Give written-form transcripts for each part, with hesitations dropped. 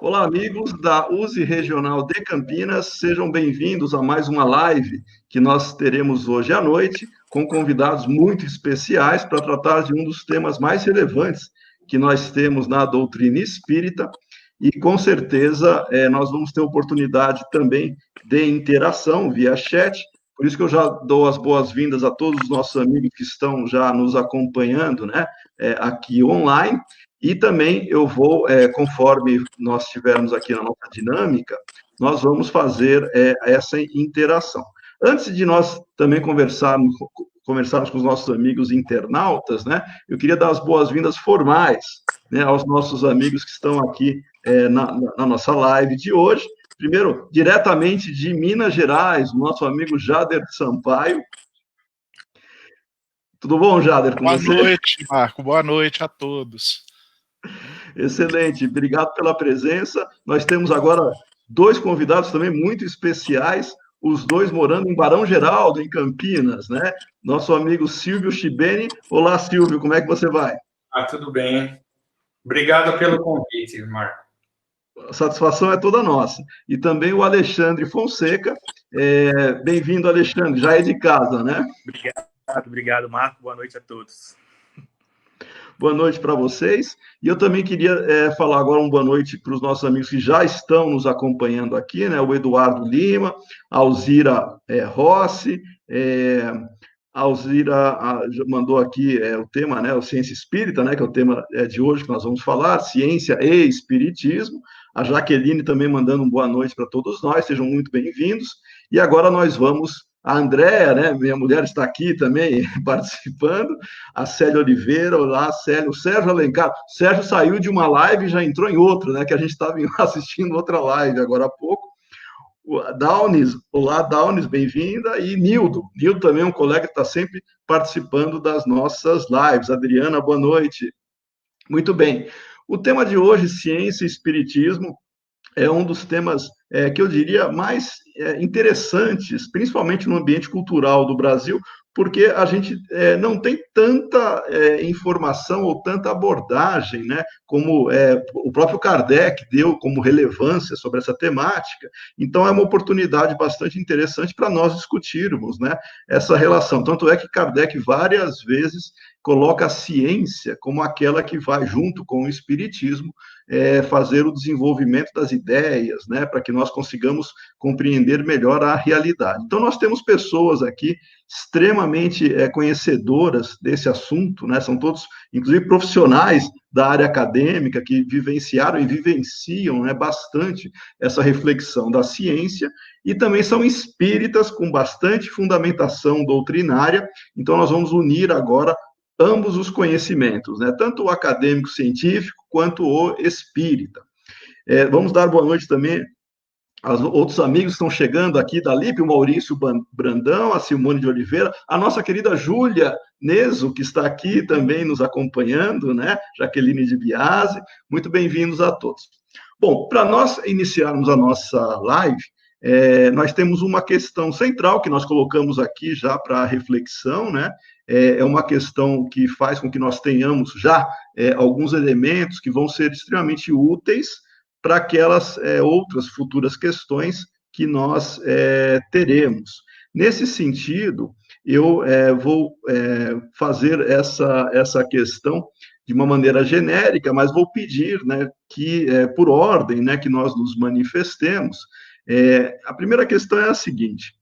Olá, amigos da USE Regional de Campinas, sejam bem-vindos a mais uma live que nós teremos hoje à noite, com convidados muito especiais para tratar de um dos temas mais relevantes que nós temos na doutrina espírita, e com certeza nós vamos ter oportunidade também de interação via chat, por isso que eu já dou as boas-vindas a todos os nossos amigos que estão já nos acompanhando, né, aqui online. E também eu vou, conforme nós estivermos aqui na nossa dinâmica, nós vamos fazer essa interação. Antes de nós também conversarmos com os nossos amigos internautas, né, eu queria dar as boas-vindas formais, né, aos nossos amigos que estão aqui na nossa live de hoje. Primeiro, diretamente de Minas Gerais, o nosso amigo Jader Sampaio. Tudo bom, Jader, com Boa você? noite, Marco. Boa noite a todos. Excelente, obrigado pela presença. Nós temos agora dois convidados também muito especiais, os dois morando em Barão Geraldo, em Campinas, né? Nosso amigo Silvio Chibeni. Olá, Silvio, como é que você vai? Tudo bem. Obrigado pelo convite, Marco. A satisfação é toda nossa. E também o Alexandre Fonseca. Bem-vindo, Alexandre, já é de casa, né? Obrigado, Marco. Boa noite a todos. Boa noite para vocês. E eu também queria falar agora uma boa noite para os nossos amigos que já estão nos acompanhando aqui, né? O Eduardo Lima, a Alzira Rossi, a Alzira mandou aqui o tema, né? O Ciência Espírita, né? Que é o tema de hoje que nós vamos falar, Ciência e Espiritismo. A Jaqueline também mandando uma boa noite para todos nós, sejam muito bem-vindos. E agora nós vamos. A Andréa, né, minha mulher, está aqui também participando. A Célia Oliveira, olá, Célia. O Sérgio Alencar. O Sérgio saiu de uma live e já entrou em outra, né? Que a gente estava assistindo outra live agora há pouco. O Downes, olá, Downes, bem-vinda. E Nildo. Nildo também é um colega que está sempre participando das nossas lives. Adriana, boa noite. Muito bem. O tema de hoje, ciência e espiritismo, é um dos temas que eu diria mais interessantes, principalmente no ambiente cultural do Brasil, porque a gente não tem tanta informação ou tanta abordagem, né, como o próprio Kardec deu como relevância sobre essa temática. Então, é uma oportunidade bastante interessante para nós discutirmos, né, essa relação. Tanto é que Kardec várias vezes coloca a ciência como aquela que vai, junto com o espiritismo, fazer o desenvolvimento das ideias, né, para que nós consigamos compreender melhor a realidade. Então, nós temos pessoas aqui extremamente conhecedoras desse assunto, né, são todos, inclusive, profissionais da área acadêmica que vivenciaram e vivenciam, né, bastante essa reflexão da ciência, e também são espíritas com bastante fundamentação doutrinária. Então, nós vamos unir agora ambos os conhecimentos, né? Tanto o acadêmico científico quanto o espírita. Vamos dar boa noite também aos outros amigos que estão chegando aqui da LIP, o Maurício Brandão, a Simone de Oliveira, a nossa querida Júlia Neso, que está aqui também nos acompanhando, né? Jaqueline de Biase, muito bem-vindos a todos. Bom, para nós iniciarmos a nossa live, nós temos uma questão central que nós colocamos aqui já para reflexão, né? É uma questão que faz com que nós tenhamos já alguns elementos que vão ser extremamente úteis para aquelas outras futuras questões que nós teremos. Nesse sentido, eu vou fazer essa questão de uma maneira genérica, mas vou pedir, né, que, por ordem, né, que nós nos manifestemos. A primeira questão é a seguinte: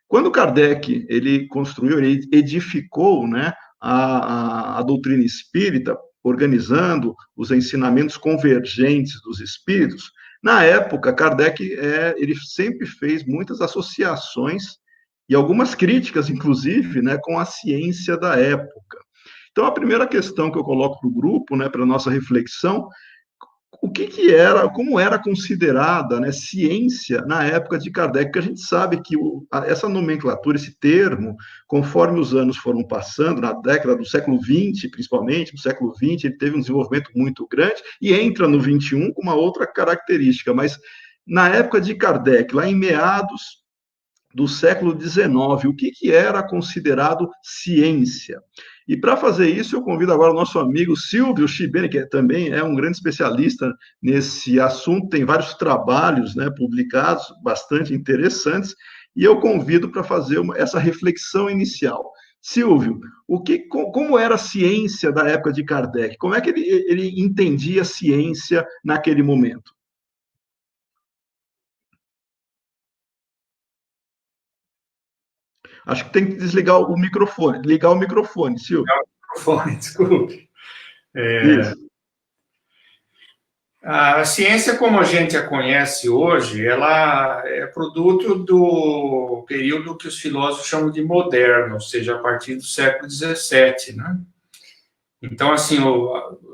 quando Kardec ele construiu, ele edificou, né, a doutrina espírita, organizando os ensinamentos convergentes dos espíritos, na época, Kardec ele sempre fez muitas associações e algumas críticas, inclusive, né, com a ciência da época. Então, a primeira questão que eu coloco para o grupo, né, para a nossa reflexão, o que era, como era considerada, né, ciência na época de Kardec, porque a gente sabe que essa nomenclatura, esse termo, conforme os anos foram passando, na década do século XX, principalmente, no século XX, ele teve um desenvolvimento muito grande, e entra no XXI com uma outra característica, mas na época de Kardec, lá em meados do século XIX, o que era considerado ciência? E para fazer isso, eu convido agora o nosso amigo Silvio Schibeni, que também é um grande especialista nesse assunto, tem vários trabalhos, né, publicados, bastante interessantes, e eu convido para fazer essa reflexão inicial. Silvio, como era a ciência da época de Kardec? Como é que ele entendia a ciência naquele momento? Acho que tem que desligar o microfone, ligar o microfone, Silvio. Ligar o microfone, desculpe. Isso. A ciência, como a gente a conhece hoje, ela é produto do período que os filósofos chamam de moderno, ou seja, a partir do século XVII, né? Então, assim,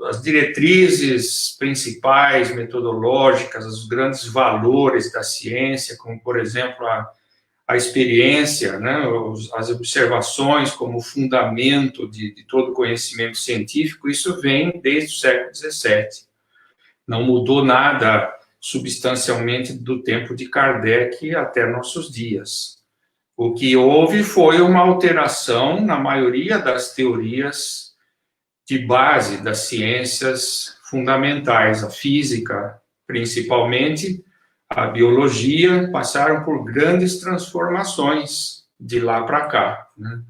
as diretrizes principais, metodológicas, os grandes valores da ciência, como, por exemplo, a experiência, né, as observações como fundamento de todo conhecimento científico, isso vem desde o século XVII. Não mudou nada substancialmente do tempo de Kardec até nossos dias. O que houve foi uma alteração na maioria das teorias de base das ciências fundamentais, a física, principalmente, a biologia, passaram por grandes transformações de lá para cá, né?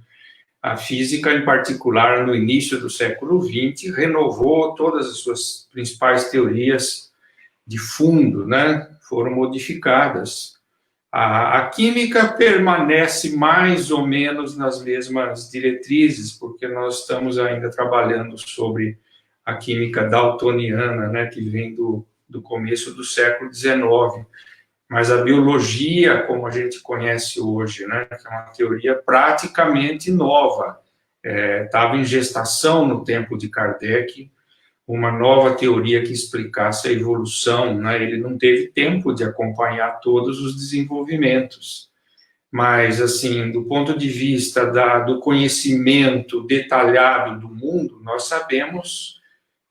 A física, em particular, no início do século XX, renovou todas as suas principais teorias de fundo, né? Foram modificadas. A química permanece mais ou menos nas mesmas diretrizes, porque nós estamos ainda trabalhando sobre a química daltoniana, né? Que vem do começo do século XIX. Mas a biologia, como a gente conhece hoje, né, que é uma teoria praticamente nova, estava em gestação no tempo de Kardec, uma nova teoria que explicasse a evolução, né, ele não teve tempo de acompanhar todos os desenvolvimentos, mas, assim, do ponto de vista do conhecimento detalhado do mundo, nós sabemos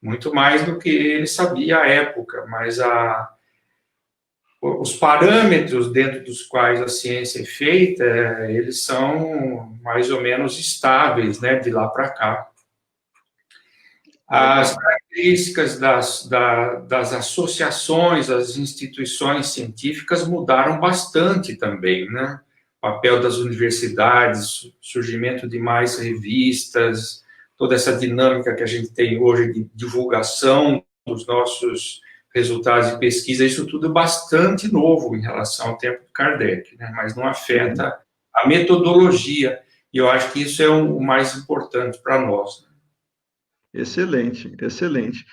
muito mais do que ele sabia à época, mas os parâmetros dentro dos quais a ciência é feita, eles são mais ou menos estáveis, né, de lá para cá. As características das associações, das instituições científicas mudaram bastante também, né? O papel das universidades, surgimento de mais revistas, toda essa dinâmica que a gente tem hoje de divulgação dos nossos resultados de pesquisa, isso tudo é bastante novo em relação ao tempo de Kardec, né? Mas não afeta a metodologia, e eu acho que isso é o mais importante para nós, né? Excelente, excelente.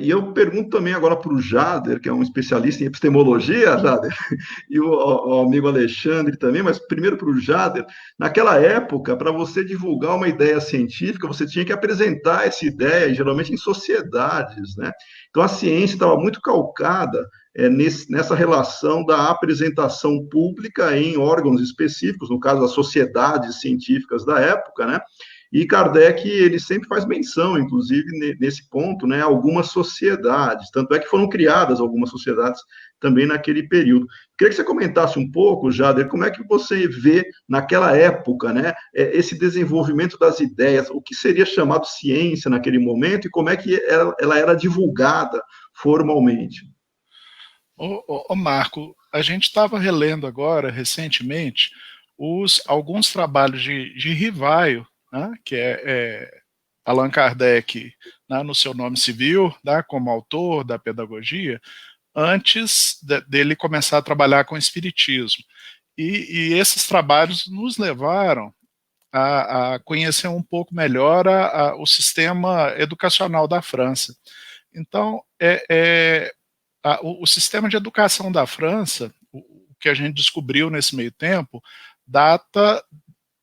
E eu pergunto também agora para o Jader, que é um especialista em epistemologia, Jader, e o amigo Alexandre também, mas primeiro para o Jader. Naquela época, para você divulgar uma ideia científica, você tinha que apresentar essa ideia, geralmente em sociedades, né? Então a ciência estava muito calcada nessa relação da apresentação pública em órgãos específicos, no caso, as sociedades científicas da época, né? E Kardec, ele sempre faz menção, inclusive, nesse ponto, né, algumas sociedades, tanto é que foram criadas algumas sociedades também naquele período. Queria que você comentasse um pouco, Jader, como é que você vê naquela época, né, esse desenvolvimento das ideias, o que seria chamado ciência naquele momento e como é que ela era divulgada formalmente? Ô Marco, a gente estava relendo agora, recentemente, alguns trabalhos de Rivaio, né, que é Allan Kardec, né, no seu nome civil, né, como autor da pedagogia, antes dele começar a trabalhar com o espiritismo. E esses trabalhos nos levaram a conhecer um pouco melhor o sistema educacional da França. Então, o sistema de educação da França, o que a gente descobriu nesse meio tempo, data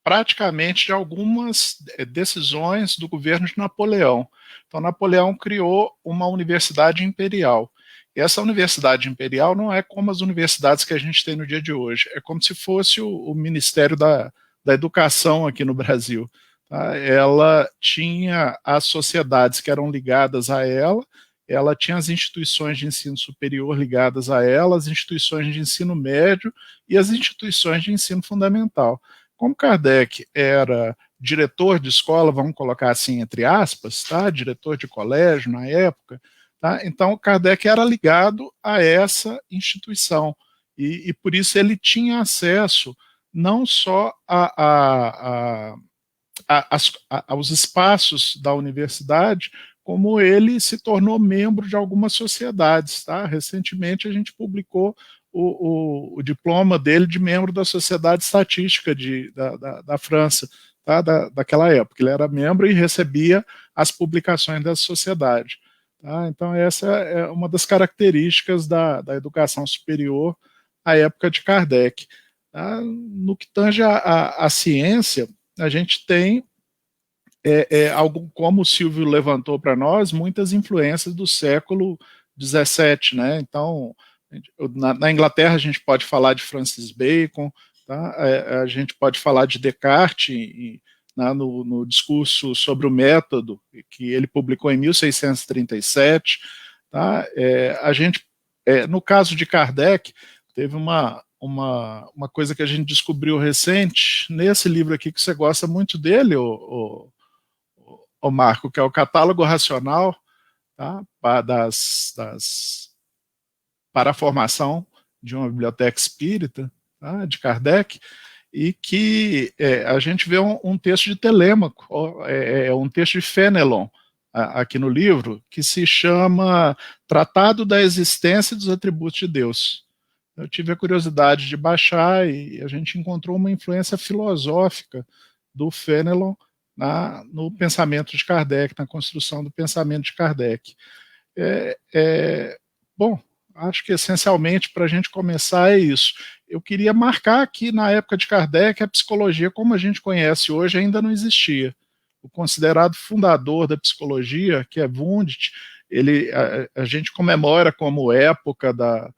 praticamente de algumas decisões do governo de Napoleão. Então, Napoleão criou uma universidade imperial. E essa universidade imperial não é como as universidades que a gente tem no dia de hoje. É como se fosse o Ministério da Educação aqui no Brasil. Tá? Ela tinha as sociedades que eram ligadas a ela tinha as instituições de ensino superior ligadas a ela, as instituições de ensino médio e as instituições de ensino fundamental. Como Kardec era diretor de escola, vamos colocar assim entre aspas, tá? Diretor de colégio na época, tá? Então Kardec era ligado a essa instituição e por isso ele tinha acesso não só aos espaços da universidade, como ele se tornou membro de algumas sociedades, tá? Recentemente a gente publicou o diploma dele de membro da Sociedade Estatística da França, tá? Daquela época. Ele era membro e recebia as publicações dessa sociedade. Tá? Então, essa é uma das características da educação superior à época de Kardec. Tá? No que tange a ciência, a gente tem, algo, como o Silvio levantou para nós, muitas influências do século XVII, né? Então, na Inglaterra a gente pode falar de Francis Bacon, tá? A gente pode falar de Descartes no discurso sobre o método, que ele publicou em 1637. Tá? A gente, no caso de Kardec, teve uma coisa que a gente descobriu recente, nesse livro aqui que você gosta muito dele, o Marco, que é o Catálogo Racional, tá? Para a formação de uma biblioteca espírita, tá? De Kardec, e que a gente vê um texto de Telêmaco, um texto de Fénelon, aqui no livro, que se chama Tratado da Existência e dos Atributos de Deus. Eu tive a curiosidade de baixar e a gente encontrou uma influência filosófica do Fénelon no pensamento de Kardec, na construção do pensamento de Kardec. Bom, acho que essencialmente para a gente começar é isso. Eu queria marcar que na época de Kardec a psicologia como a gente conhece hoje ainda não existia. O considerado fundador da psicologia, que é Wundt, a gente comemora como época da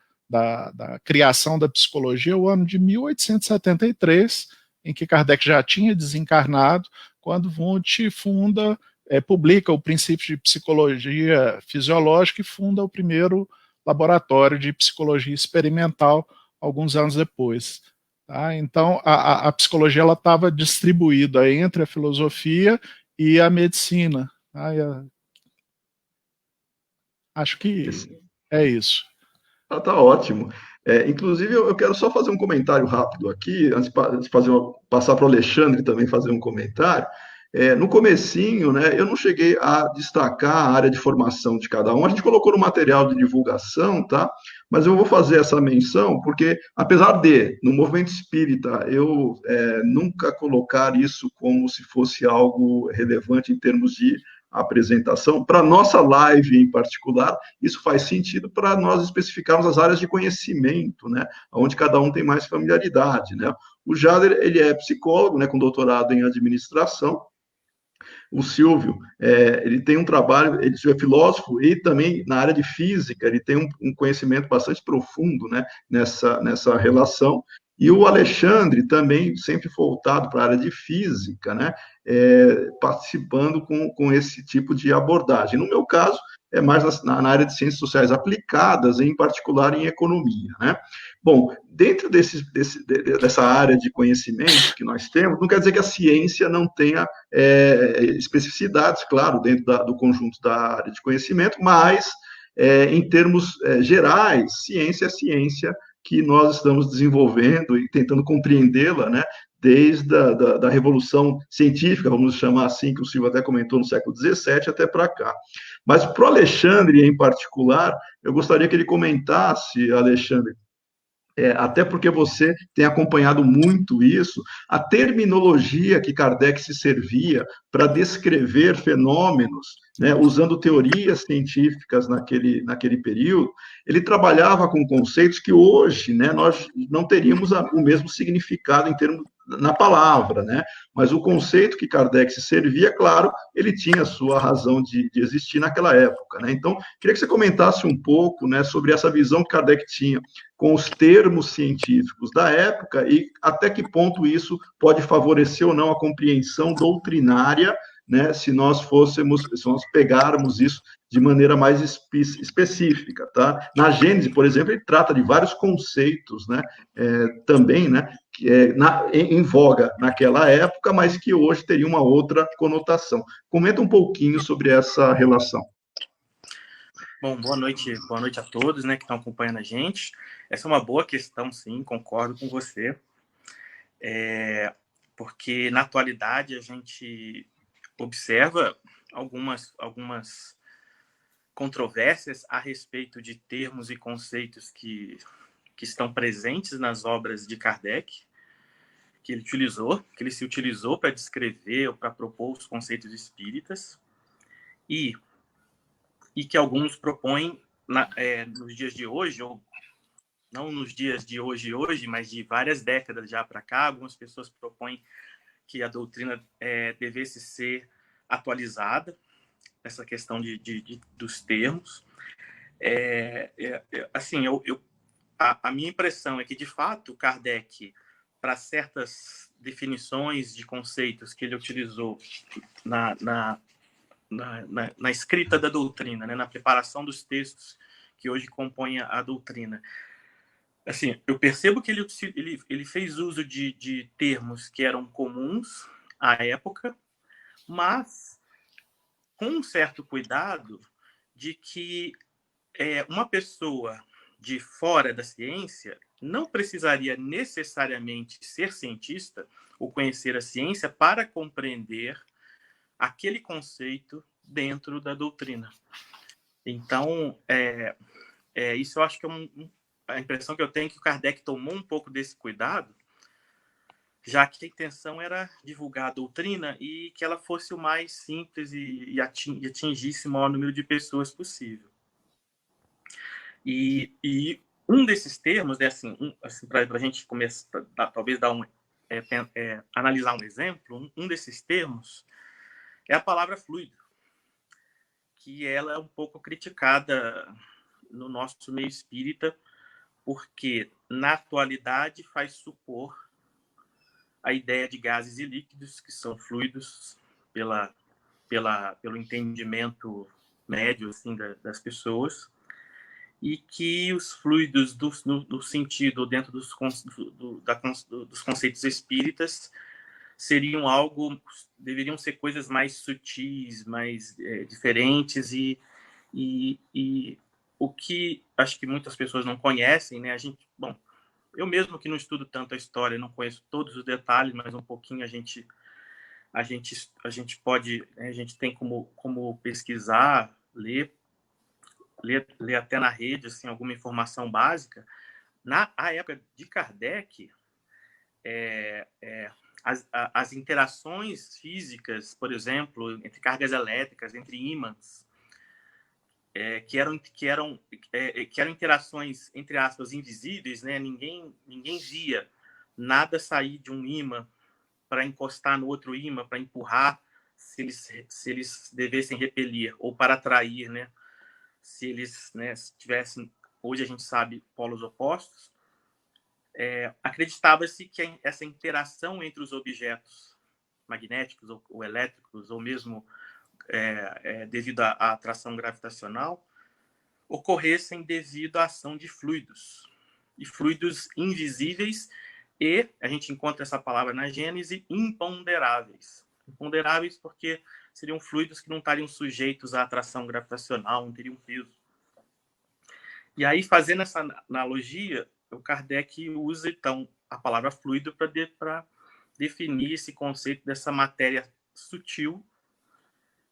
criação da psicologia o ano de 1873, em que Kardec já tinha desencarnado, quando Wundt publica o princípio de psicologia fisiológica e funda o primeiro laboratório de psicologia experimental alguns anos depois. Tá? Então, a psicologia estava distribuída entre a filosofia e a medicina. Tá? Acho que é isso. Tá ótimo. Inclusive, eu quero só fazer um comentário rápido aqui, antes de passar para o Alexandre também fazer um comentário. No comecinho, né, eu não cheguei a destacar a área de formação de cada um. A gente colocou no material de divulgação, tá? Mas eu vou fazer essa menção porque, apesar de, no movimento espírita, eu nunca colocar isso como se fosse algo relevante em termos de apresentação, para a nossa live em particular, isso faz sentido para nós especificarmos as áreas de conhecimento, né, onde cada um tem mais familiaridade, né. O Jader, ele é psicólogo, né, com doutorado em administração. O Silvio, ele tem um trabalho, ele é filósofo e também na área de física, ele tem um conhecimento bastante profundo, né, nessa relação. E o Alexandre também sempre voltado para a área de física, né, participando com esse tipo de abordagem. No meu caso, é mais na área de ciências sociais aplicadas, em particular em economia, né. Bom, dentro dessa área de conhecimento que nós temos, não quer dizer que a ciência não tenha especificidades, claro, dentro do conjunto da área de conhecimento, mas, em termos gerais, ciência é ciência que nós estamos desenvolvendo e tentando compreendê-la, né, desde a Revolução Científica, vamos chamar assim, que o Silvio até comentou no século XVII, até para cá. Mas para o Alexandre, em particular, eu gostaria que ele comentasse, Alexandre, até porque você tem acompanhado muito isso, a terminologia que Kardec se servia para descrever fenômenos, né, usando teorias científicas naquele período, ele trabalhava com conceitos que hoje, né, nós não teríamos o mesmo significado em termos na palavra, né? Mas o conceito que Kardec se servia, claro, ele tinha a sua razão de existir naquela época, né? Então, queria que você comentasse um pouco, né, sobre essa visão que Kardec tinha com os termos científicos da época e até que ponto isso pode favorecer ou não a compreensão doutrinária, né, se nós pegarmos isso de maneira mais específica, tá? Na Gênese, por exemplo, ele trata de vários conceitos, né? Também, né? Em voga naquela época, mas que hoje teria uma outra conotação. Comenta um pouquinho sobre essa relação. Bom, boa noite a todos, né, que estão acompanhando a gente. Essa é uma boa questão, sim, concordo com você. Porque na atualidade a gente observa algumas controvérsias a respeito de termos e conceitos que estão presentes nas obras de Kardec, que ele se utilizou para descrever ou para propor os conceitos espíritas, e que alguns propõem nos dias de hoje, ou não nos dias de hoje, mas de várias décadas já para cá, algumas pessoas propõem que a doutrina devesse ser atualizada, essa questão dos termos. Assim, a minha impressão é que, de fato, Kardec, para certas definições de conceitos que ele utilizou na escrita da doutrina, né, na preparação dos textos que hoje compõem a doutrina, assim, eu percebo que ele fez uso de termos que eram comuns à época, mas com um certo cuidado de que uma pessoa de fora da ciência não precisaria necessariamente ser cientista ou conhecer a ciência para compreender aquele conceito dentro da doutrina. Então, isso eu acho que a impressão que eu tenho é que o Kardec tomou um pouco desse cuidado, já que a intenção era divulgar a doutrina e que ela fosse o mais simples e atingisse o maior número de pessoas possível. E um desses termos, né, assim, para a gente começar, talvez analisar um exemplo, um desses termos é a palavra fluido, que ela é um pouco criticada no nosso meio espírita, porque na atualidade faz supor a ideia de gases e líquidos, que são fluidos pelo entendimento médio assim, das pessoas, e que os fluidos no sentido dentro dos conceitos espíritas deveriam ser coisas mais sutis, mais diferentes, e o que acho que muitas pessoas não conhecem, né? Eu mesmo que não estudo tanto a história, não conheço todos os detalhes, mas um pouquinho a gente pode, a gente tem como pesquisar, ler até na rede assim, alguma informação básica. Na época de Kardec, as interações físicas, por exemplo, entre cargas elétricas, entre ímãs, que eram interações, entre aspas, invisíveis, né? Ninguém via nada sair de um ímã para encostar no outro ímã, para empurrar, se eles devessem repelir, ou para atrair, né? Se eles, né, tivessem, hoje a gente sabe, polos opostos. Acreditava-se que essa interação entre os objetos magnéticos ou elétricos, ou mesmo devido à atração gravitacional, ocorressem devido à ação de fluidos, e fluidos invisíveis, e a gente encontra essa palavra na Gênese, imponderáveis. Imponderáveis porque seriam fluidos que não estariam sujeitos à atração gravitacional, não teriam peso. E aí, fazendo essa analogia, o Kardec usa, então, a palavra fluido para definir esse conceito dessa matéria sutil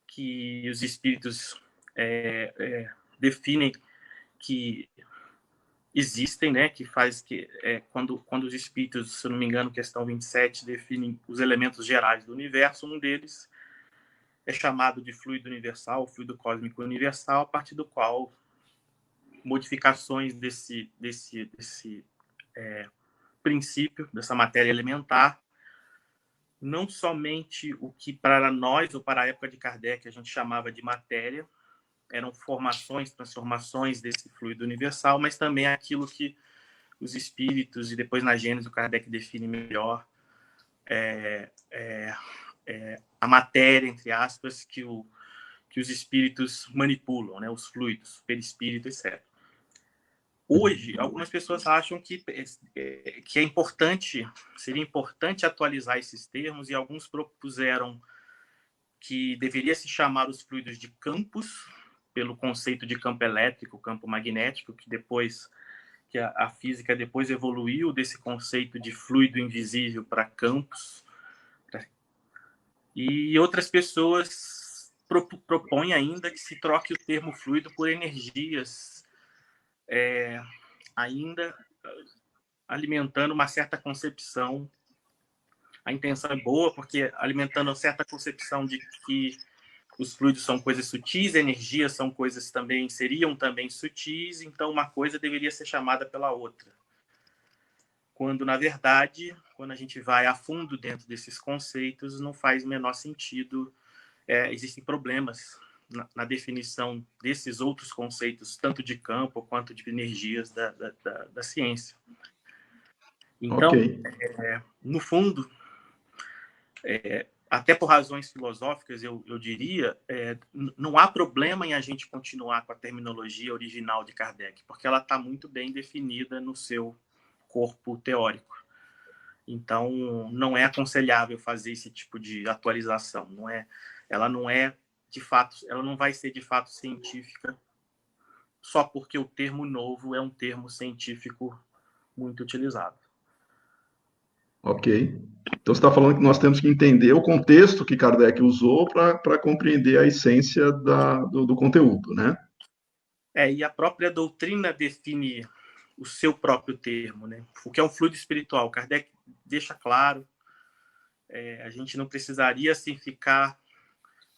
que os espíritos definem que existem, né? Que faz que quando os espíritos, se eu não me engano, questão 27, definem os elementos gerais do universo, um deles é chamado de fluido universal, fluido cósmico universal, a partir do qual modificações desse princípio, dessa matéria elementar, não somente o que para nós, ou para a época de Kardec, a gente chamava de matéria, eram transformações desse fluido universal, mas também aquilo que os espíritos, e depois na Gênese o Kardec define melhor, a matéria, entre aspas, que os espíritos manipulam, né, os fluidos, perispírito, etc. Hoje, algumas pessoas acham que é importante, seria importante atualizar esses termos, e alguns propuseram que deveria se chamar os fluidos de campos, pelo conceito de campo elétrico, campo magnético, que a física depois evoluiu desse conceito de fluido invisível para campos. E outras pessoas propõem ainda que se troque o termo fluido por energias, ainda alimentando uma certa concepção. A intenção é boa, porque alimentando uma certa concepção de que os fluidos são coisas sutis, energias são coisas também, seriam também sutis, então uma coisa deveria ser chamada pela outra. Quando, na verdade, quando a gente vai a fundo dentro desses conceitos, não faz o menor sentido. Existem problemas na definição desses outros conceitos, tanto de campo quanto de energias da ciência. Então, Ok. no fundo, até por razões filosóficas, eu diria, não há problema em a gente continuar com a terminologia original de Kardec, porque ela está muito bem definida no seu corpo teórico. Então, não é aconselhável fazer esse tipo de atualização. Ela não é, de fato, ela não vai ser de fato científica só porque o termo novo é um termo científico muito utilizado. Ok. Então, você está falando que nós temos que entender o contexto que Kardec usou para compreender a essência do conteúdo, né? E a própria doutrina define o seu próprio termo, né? O que é um fluido espiritual. Kardec deixa claro, a gente não precisaria assim, ficar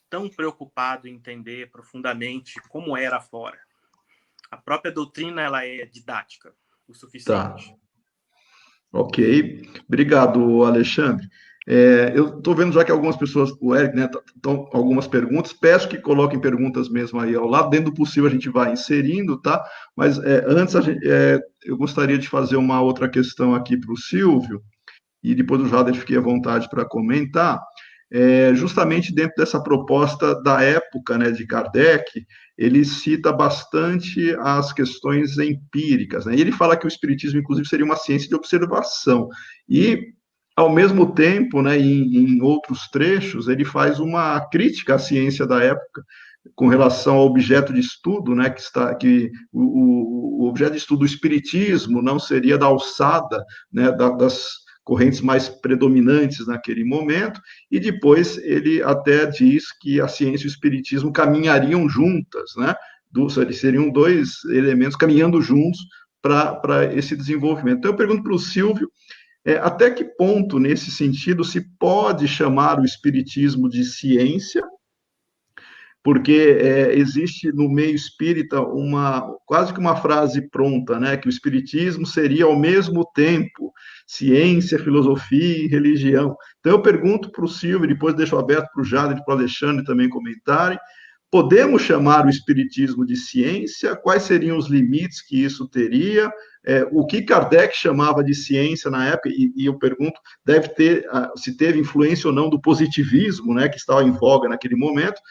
tão preocupado em entender profundamente como era fora. A própria doutrina ela é didática o suficiente. Tá. Ok. Obrigado, Alexandre. Eu estou vendo já que algumas pessoas, o Eric, né, estão algumas perguntas. Peço que coloquem perguntas mesmo aí ao lado. Dentro do possível, a gente vai inserindo, tá? Mas antes, eu gostaria de fazer uma outra questão aqui para o Silvio, e depois o Jader fique à vontade para comentar. Justamente dentro dessa proposta da época, né, de Kardec, ele cita bastante as questões empíricas, né? E ele fala que o espiritismo, inclusive, seria uma ciência de observação. E, ao mesmo tempo, né, em outros trechos, ele faz uma crítica à ciência da época com relação ao objeto de estudo, né, que o objeto de estudo do espiritismo não seria da alçada, né, das correntes mais predominantes naquele momento, e depois ele até diz que a ciência e o espiritismo caminhariam juntas, né? Seriam dois elementos caminhando juntos para esse desenvolvimento. Então, eu pergunto para o Silvio, até que ponto, nesse sentido, se pode chamar o espiritismo de ciência, porque existe no meio espírita quase que uma frase pronta, né, que o espiritismo seria ao mesmo tempo ciência, filosofia e religião. Então eu pergunto para o Silvio, depois deixo aberto para o Jader e para o Alexandre também comentarem, podemos chamar o espiritismo de ciência? Quais seriam os limites que isso teria? O que Kardec chamava de ciência na época, e eu pergunto, se teve influência ou não do positivismo, né, que estava em voga naquele momento,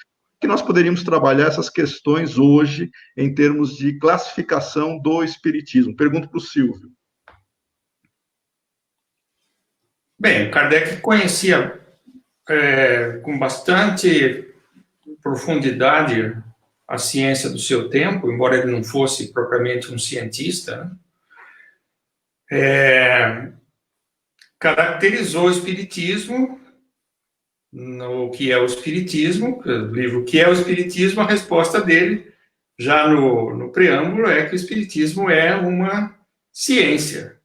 que nós poderíamos trabalhar essas questões hoje em termos de classificação do espiritismo. Pergunto para o Silvio. Bem, Kardec conhecia com bastante profundidade a ciência do seu tempo, embora ele não fosse propriamente um cientista, né? Caracterizou o espiritismo no que é o espiritismo, o livro O que é o Espiritismo, a resposta dele, já no preâmbulo, é que o espiritismo é uma ciência.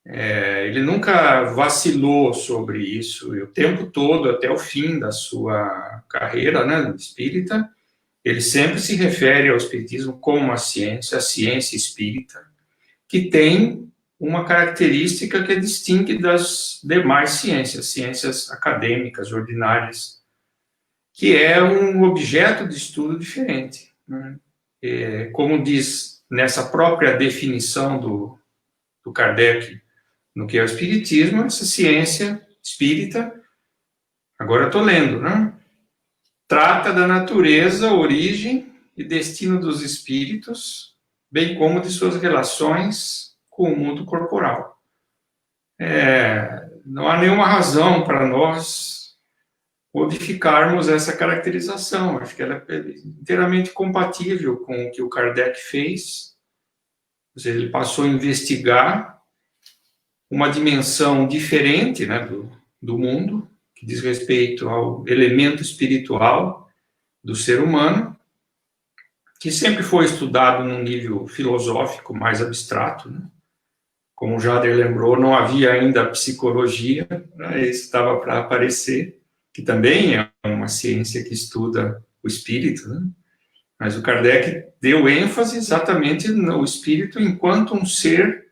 Ele nunca vacilou sobre isso, e o tempo todo, até o fim da sua carreira, né, espírita, ele sempre se refere ao espiritismo como uma ciência, a ciência espírita, que tem uma característica que distingue das demais ciências acadêmicas, ordinárias, que é um objeto de estudo diferente, né? Como diz nessa própria definição do Kardec, no que é o espiritismo, essa ciência espírita, agora eu estou lendo, né? trata da natureza, origem e destino dos espíritos, bem como de suas relações com o mundo corporal. Não há nenhuma razão para nós modificarmos essa caracterização. Acho que ela é inteiramente compatível com o que o Kardec fez. Ou seja, ele passou a investigar uma dimensão diferente, né, do mundo, que diz respeito ao elemento espiritual do ser humano, que sempre foi estudado num nível filosófico mais abstrato, né? Como o Jader lembrou, não havia ainda a psicologia, né? Isso estava para aparecer, que também é uma ciência que estuda o espírito, né? Mas o Kardec deu ênfase exatamente no espírito enquanto um ser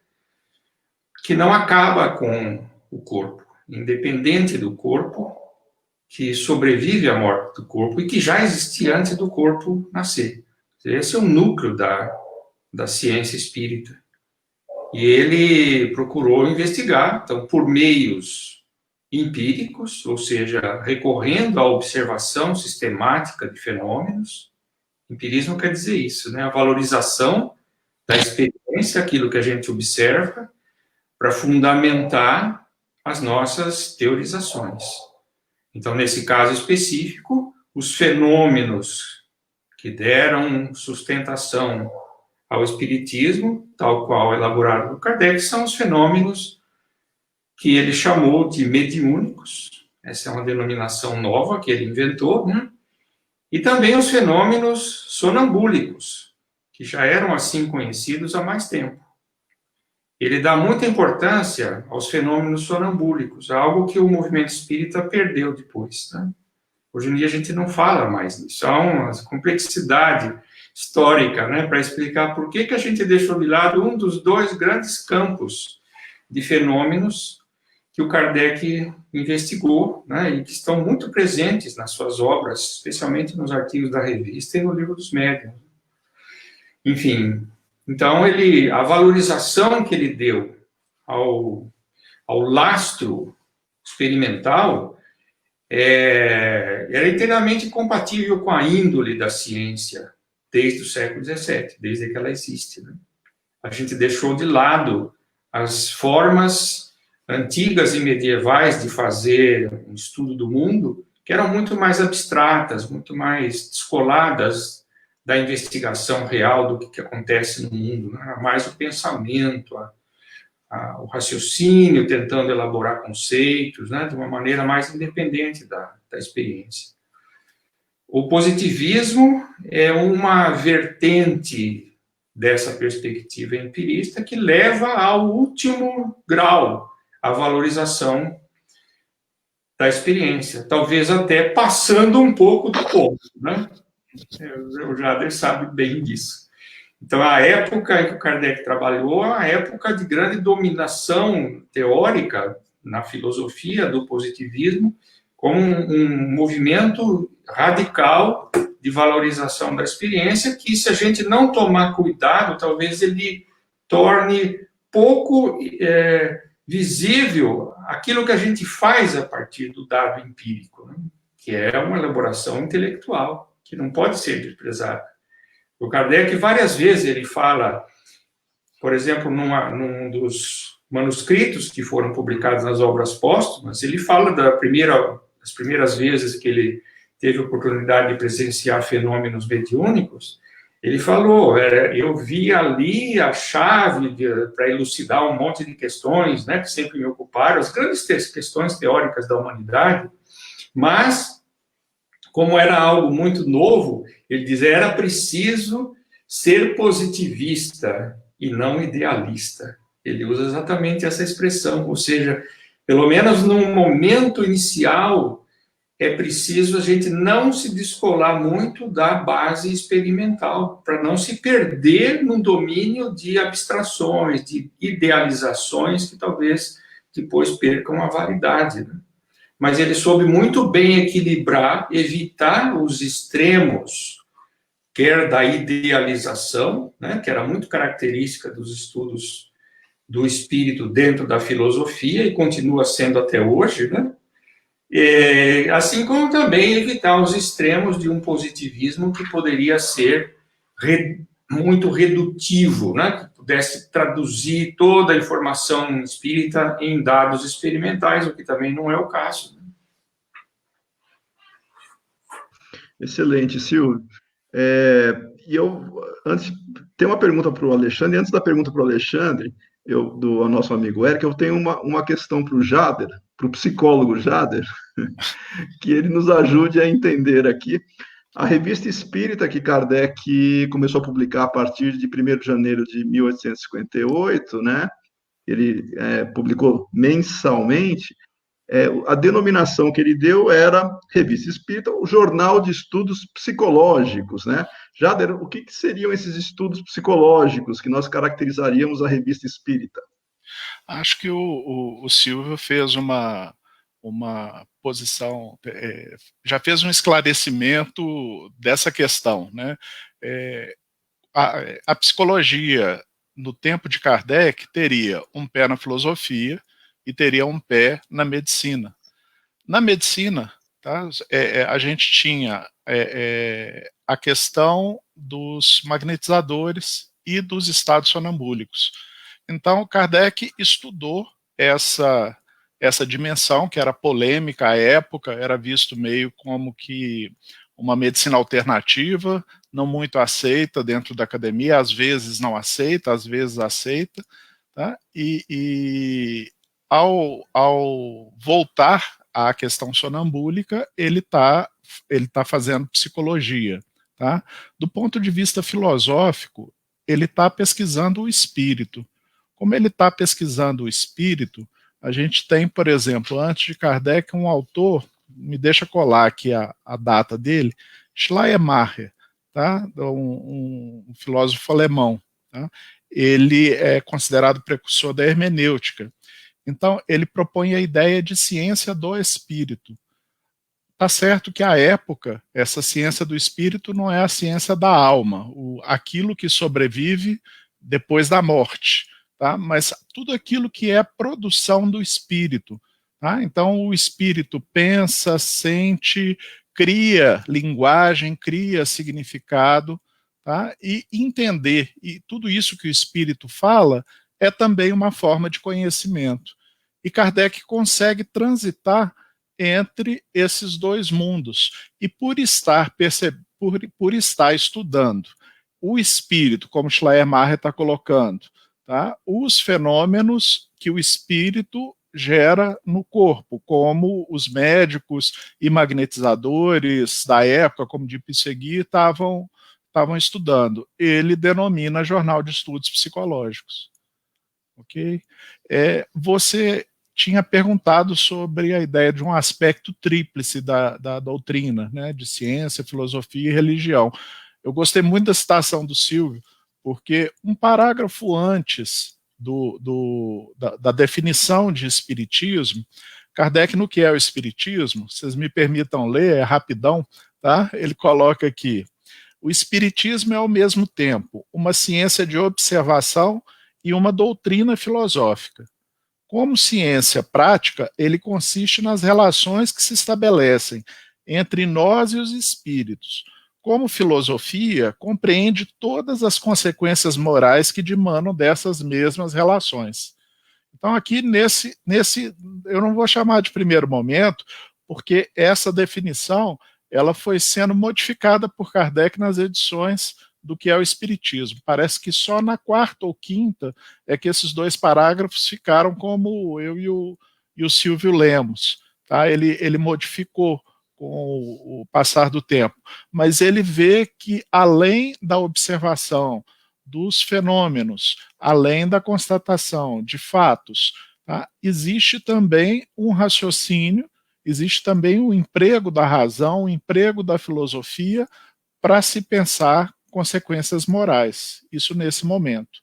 que não acaba com o corpo, independente do corpo, que sobrevive à morte do corpo e que já existia antes do corpo nascer. Esse é o núcleo da ciência espírita. E ele procurou investigar, então, por meios empíricos, ou seja, recorrendo à observação sistemática de fenômenos. Empirismo quer dizer isso, né? A valorização da experiência, aquilo que a gente observa, para fundamentar as nossas teorizações. Então, nesse caso específico, os fenômenos que deram sustentação ao espiritismo, tal qual elaborado por Kardec, são os fenômenos que ele chamou de mediúnicos. Essa é uma denominação nova que ele inventou, né? E também os fenômenos sonambúlicos, que já eram assim conhecidos há mais tempo. Ele dá muita importância aos fenômenos sonambúlicos, algo que o movimento espírita perdeu depois, né? Hoje em dia a gente não fala mais nisso. Há uma complexidade histórica, né, para explicar por que a gente deixou de lado um dos dois grandes campos de fenômenos que o Kardec investigou, né, e que estão muito presentes nas suas obras, especialmente nos artigos da revista e no Livro dos Médiuns. Enfim, então a valorização que ele deu ao lastro experimental era inteiramente compatível com a índole da ciência desde o século XVII, desde que ela existe, né? A gente deixou de lado as formas antigas e medievais de fazer um estudo do mundo, que eram muito mais abstratas, muito mais descoladas da investigação real do que acontece no mundo, né? Era mais o pensamento, o raciocínio, tentando elaborar conceitos, né, de uma maneira mais independente da experiência. O positivismo é uma vertente dessa perspectiva empirista que leva ao último grau a valorização da experiência, talvez até passando um pouco do ponto, né? O Jader sabe bem disso. Então, a época em que o Kardec trabalhou, a época de grande dominação teórica na filosofia do positivismo, como um movimento radical de valorização da experiência, que, se a gente não tomar cuidado, talvez ele torne pouco visível aquilo que a gente faz a partir do dado empírico, né? Que é uma elaboração intelectual, que não pode ser desprezada. O Kardec, várias vezes, ele fala, por exemplo, num dos manuscritos que foram publicados nas obras póstumas, ele fala das primeiras vezes que ele teve a oportunidade de presenciar fenômenos mediúnicos, ele falou, eu vi ali a chave para elucidar um monte de questões, né, que sempre me ocuparam, as grandes questões teóricas da humanidade, mas, como era algo muito novo, ele diz, era preciso ser positivista e não idealista. Ele usa exatamente essa expressão, ou seja, pelo menos num momento inicial, é preciso a gente não se descolar muito da base experimental, para não se perder num domínio de abstrações, de idealizações que talvez depois percam a validade, né? Mas ele soube muito bem equilibrar, evitar os extremos, quer da idealização, né, que era muito característica dos estudos do espírito dentro da filosofia, e continua sendo até hoje, né? Assim como também evitar os extremos de um positivismo que poderia ser muito redutivo, né? Que pudesse traduzir toda a informação espírita em dados experimentais, o que também não é o caso. Excelente, Silvio. E eu, antes, tem uma pergunta para o Alexandre, e antes da pergunta para o Alexandre, do nosso amigo Eric, eu tenho uma questão para o Jader, para o psicólogo Jader, que ele nos ajude a entender aqui. A revista Espírita, que Kardec começou a publicar a partir de 1º de janeiro de 1858, né? Ele publicou mensalmente. A denominação que ele deu era Revista Espírita, o Jornal de Estudos Psicológicos, né? Jader, o que seriam esses estudos psicológicos que nós caracterizaríamos a Revista Espírita? Acho que o Silvio fez uma posição, já fez um esclarecimento dessa questão, né? A psicologia, no tempo de Kardec, teria um pé na filosofia e teria um pé na medicina. Na medicina, tá, a gente tinha a questão dos magnetizadores e dos estados sonambúlicos. Então, Kardec estudou essa dimensão, que era polêmica à época, era visto meio como que uma medicina alternativa, não muito aceita dentro da academia, às vezes não aceita, às vezes aceita, tá? E ao voltar à questão sonambúlica, ele tá fazendo psicologia, tá? Do ponto de vista filosófico, ele está pesquisando o espírito. Como ele está pesquisando o espírito, a gente tem, por exemplo, antes de Kardec, um autor, me deixa colar aqui a data dele, Schleiermacher, tá? Um filósofo alemão. Tá? Ele é considerado precursor da hermenêutica. Então, ele propõe a ideia de ciência do espírito. Tá certo que, à época, essa ciência do espírito não é a ciência da alma, aquilo que sobrevive depois da morte, tá? Mas tudo aquilo que é produção do espírito. Tá? Então, o espírito pensa, sente, cria linguagem, cria significado, tá? E entender, e tudo isso que o espírito fala é também uma forma de conhecimento. E Kardec consegue transitar entre esses dois mundos. E por estar estudando o espírito, como Schleiermacher está colocando, tá? Os fenômenos que o espírito gera no corpo, como os médicos e magnetizadores da época, como de Pissegui, estavam estudando. Ele denomina Jornal de Estudos Psicológicos. Ok? Você tinha perguntado sobre a ideia de um aspecto tríplice da doutrina, né, de ciência, filosofia e religião. Eu gostei muito da citação do Silvio, porque um parágrafo antes da definição de espiritismo, Kardec, no que é o espiritismo, vocês me permitam ler, é rapidão, tá? Ele coloca aqui: o espiritismo é ao mesmo tempo uma ciência de observação e uma doutrina filosófica. Como ciência prática, ele consiste nas relações que se estabelecem entre nós e os espíritos. Como filosofia, compreende todas as consequências morais que dimanam dessas mesmas relações. Então, aqui nesse eu não vou chamar de primeiro momento, porque essa definição ela foi sendo modificada por Kardec nas edições do que é o Espiritismo. Parece que só na 4ª ou 5ª é que esses dois parágrafos ficaram como eu e o Silvio lemos. Tá? Ele modificou com o passar do tempo, mas ele vê que, além da observação dos fenômenos, além da constatação de fatos, tá? Existe também um raciocínio, existe também o emprego da razão, o emprego da filosofia para se pensar consequências morais, isso nesse momento.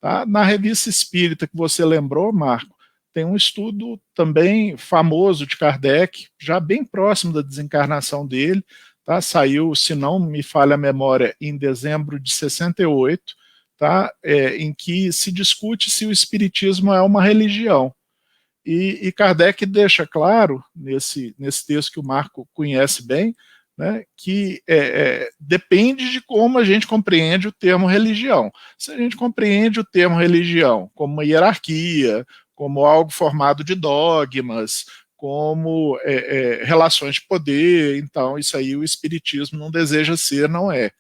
Tá? Na Revista Espírita, que você lembrou, Marco, tem um estudo também famoso de Kardec, já bem próximo da desencarnação dele, tá? Saiu, se não me falha a memória, em dezembro de 68, tá? Em que se discute se o espiritismo é uma religião. E Kardec deixa claro, nesse texto que o Marco conhece bem, né, que depende de como a gente compreende o termo religião. Se a gente compreende o termo religião como uma hierarquia, como algo formado de dogmas, como relações de poder, então isso aí o Espiritismo não deseja ser, não é.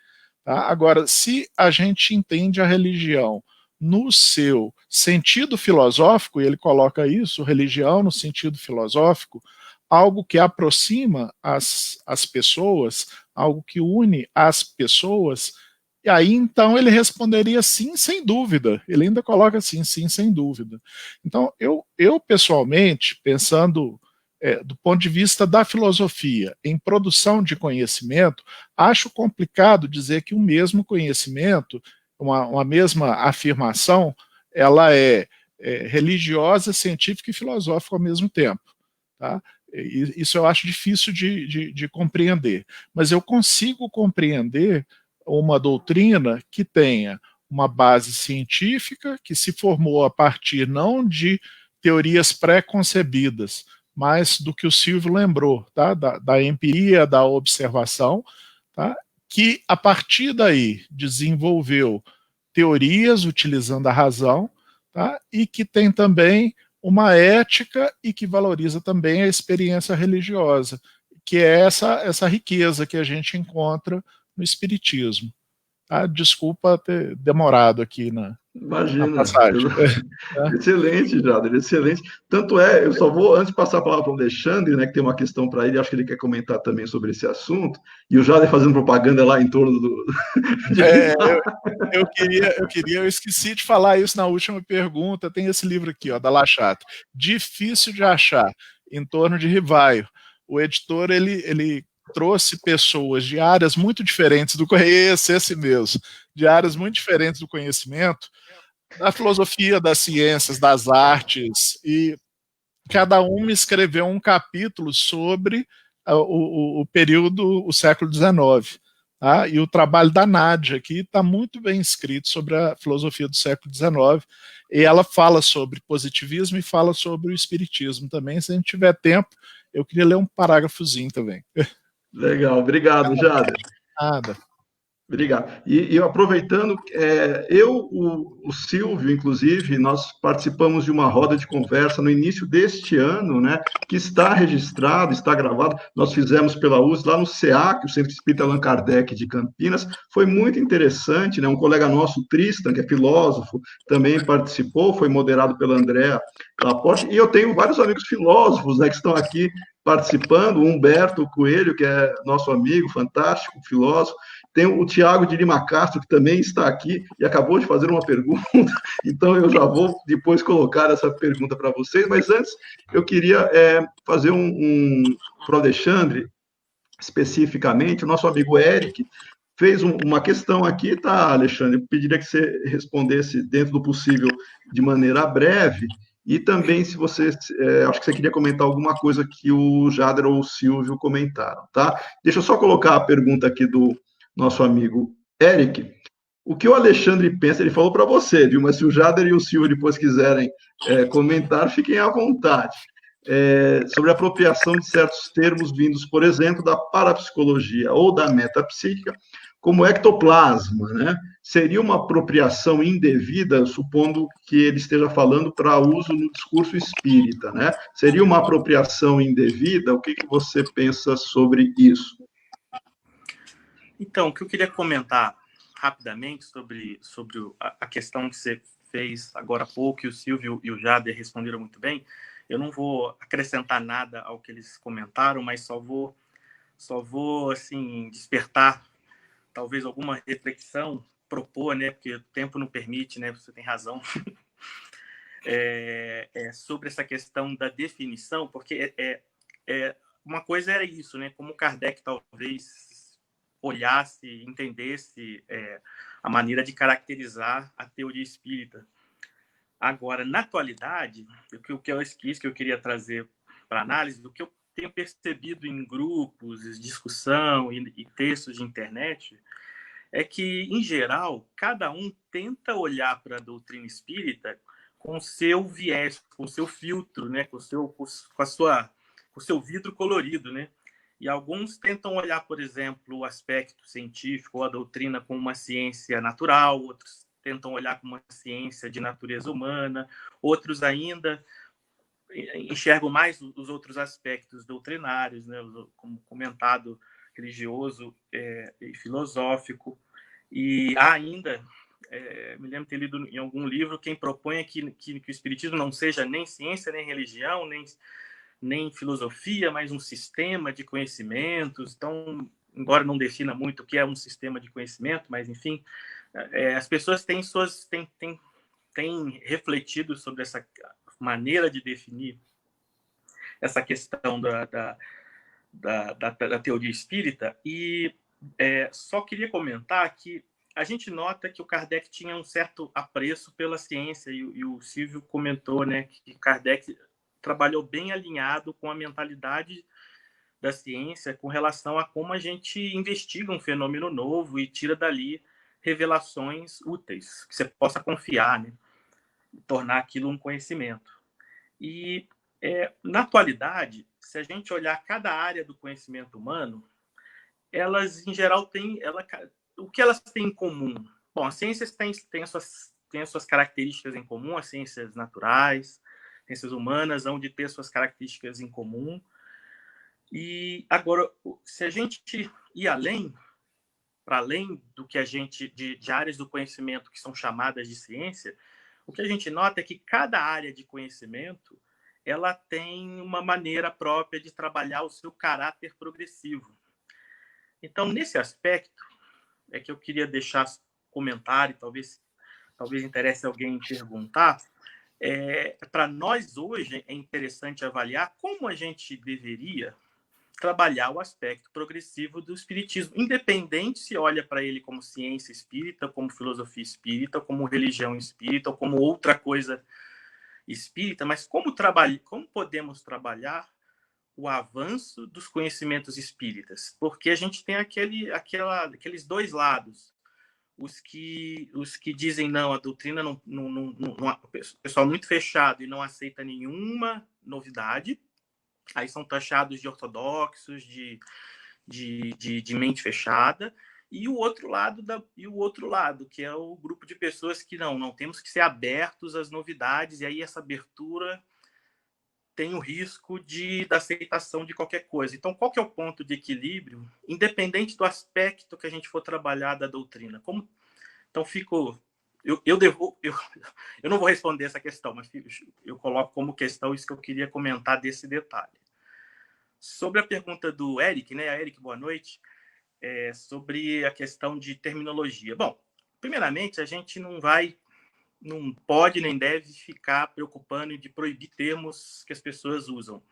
Tá? Agora, se a gente entende a religião no seu sentido filosófico, e ele coloca isso, religião no sentido filosófico, algo que aproxima as pessoas, algo que une as pessoas, e aí então ele responderia sim, sem dúvida. Ele ainda coloca assim, sim, sem dúvida. Então, eu pessoalmente, pensando do ponto de vista da filosofia, em produção de conhecimento, acho complicado dizer que o mesmo conhecimento, uma mesma afirmação, ela é religiosa, científica e filosófica ao mesmo tempo. Tá? Isso eu acho difícil de compreender. Mas eu consigo compreender uma doutrina que tenha uma base científica, que se formou a partir não de teorias pré-concebidas, mas do que o Silvio lembrou, tá? da empiria, da observação, tá? Que a partir daí desenvolveu teorias utilizando a razão, tá? E que tem também uma ética e que valoriza também a experiência religiosa, que é essa riqueza que a gente encontra no Espiritismo. Tá? Desculpa ter demorado aqui na Imagina. passagem. Excelente, Jader, excelente. Tanto eu só vou, antes de passar a palavra para o Alexandre, né, que tem uma questão para ele, acho que ele quer comentar também sobre esse assunto, e o Jader fazendo propaganda lá em torno do... Eu esqueci de falar isso na última pergunta, tem esse livro aqui, ó, da La Chatre, difícil de achar, em torno de Rivaio. O editor, ele trouxe pessoas de áreas muito diferentes do conhecimento, esse mesmo, de áreas muito diferentes do conhecimento, da filosofia, das ciências, das artes, e cada uma escreveu um capítulo sobre o período, o século XIX. Tá? E o trabalho da Nádia aqui está muito bem escrito sobre a filosofia do século XIX, e ela fala sobre positivismo e fala sobre o espiritismo também. Se a gente tiver tempo, eu queria ler um parágrafozinho também. Legal, obrigado, Jader. Nada. Obrigado. E aproveitando, o Silvio, inclusive, nós participamos de uma roda de conversa no início deste ano, né, que está registrado, está gravado. Nós fizemos pela USP, lá no SEAC, o Centro Espírita Allan Kardec de Campinas. Foi muito interessante, né? Um colega nosso, Tristan, que é filósofo, também participou, foi moderado pela Andréa Laporte. E eu tenho vários amigos filósofos, né, que estão aqui participando. O Humberto Coelho, que é nosso amigo, fantástico, filósofo. Tem o Tiago de Lima Castro, que também está aqui e acabou de fazer uma pergunta, então eu já vou depois colocar essa pergunta para vocês, mas antes eu queria fazer para o Alexandre, especificamente, o nosso amigo Eric fez uma questão aqui, tá, Alexandre? Eu pediria que você respondesse dentro do possível de maneira breve, e também se você, acho que você queria comentar alguma coisa que o Jader ou o Silvio comentaram, tá? Deixa eu só colocar a pergunta aqui do nosso amigo Eric. O que o Alexandre pensa, ele falou para você, viu? Mas se o Jader e o Silvio depois quiserem comentar, fiquem à vontade. Sobre a apropriação de certos termos vindos, por exemplo, da parapsicologia ou da metapsíquica, como ectoplasma, né? Seria uma apropriação indevida, supondo que ele esteja falando para uso no discurso espírita, né? Seria uma apropriação indevida? O que você pensa sobre isso? Então, o que eu queria comentar rapidamente sobre a questão que você fez agora há pouco, e o Silvio e o Jader responderam muito bem. Eu não vou acrescentar nada ao que eles comentaram, mas só vou assim, despertar talvez alguma reflexão, propor, né, porque o tempo não permite, né, você tem razão, sobre essa questão da definição, porque uma coisa era isso, né, como Kardec talvez olhasse, entendesse a maneira de caracterizar a teoria espírita. Agora, na atualidade, o que eu queria trazer para análise, do que eu tenho percebido em grupos, discussão e textos de internet, é que, em geral, cada um tenta olhar para a doutrina espírita com o seu viés, com o seu filtro, né? com o seu vidro colorido, né? E alguns tentam olhar, por exemplo, o aspecto científico ou a doutrina como uma ciência natural, outros tentam olhar como uma ciência de natureza humana, outros ainda enxergam mais os outros aspectos doutrinários, né? Como comentado, religioso e filosófico. E há ainda, me lembro de ter lido em algum livro, quem propõe que o Espiritismo não seja nem ciência, nem religião, nem filosofia, mas um sistema de conhecimentos. Então, embora não defina muito o que é um sistema de conhecimento, mas, enfim, as pessoas têm refletido sobre essa maneira de definir essa questão da teoria espírita. E só queria comentar que a gente nota que o Kardec tinha um certo apreço pela ciência, e o Silvio comentou, né, que Kardec trabalhou bem alinhado com a mentalidade da ciência com relação a como a gente investiga um fenômeno novo e tira dali revelações úteis, que você possa confiar, né, e tornar aquilo um conhecimento. E, na atualidade, se a gente olhar cada área do conhecimento humano, elas, em geral, o que elas têm em comum? Bom, as ciências têm as suas características em comum, as ciências naturais, ciências humanas vão de ter suas características em comum. E agora, se a gente ir para além do que a gente de áreas do conhecimento que são chamadas de ciência, o que a gente nota é que cada área de conhecimento ela tem uma maneira própria de trabalhar o seu caráter progressivo. Então, nesse aspecto, é que eu queria deixar comentário, talvez interesse alguém perguntar. Para nós, hoje, é interessante avaliar como a gente deveria trabalhar o aspecto progressivo do espiritismo, independente se olha para ele como ciência espírita, como filosofia espírita, como religião espírita, ou como outra coisa espírita, mas como podemos trabalhar o avanço dos conhecimentos espíritas, porque a gente tem aqueles dois lados, os que dizem não, a doutrina não, o pessoal muito fechado e não aceita nenhuma novidade, aí são taxados de ortodoxos, de mente fechada, e o outro lado, que é o grupo de pessoas que não temos que ser abertos às novidades, e aí essa abertura tem o risco da aceitação de qualquer coisa. Então, qual que é o ponto de equilíbrio, independente do aspecto que a gente for trabalhar da doutrina? Então, eu não vou responder essa questão, mas eu coloco como questão isso que eu queria comentar desse detalhe. Sobre a pergunta do Eric, né? Eric, boa noite. Sobre a questão de terminologia. Bom, primeiramente, a gente não pode nem deve ficar preocupando de proibir termos que as pessoas usam.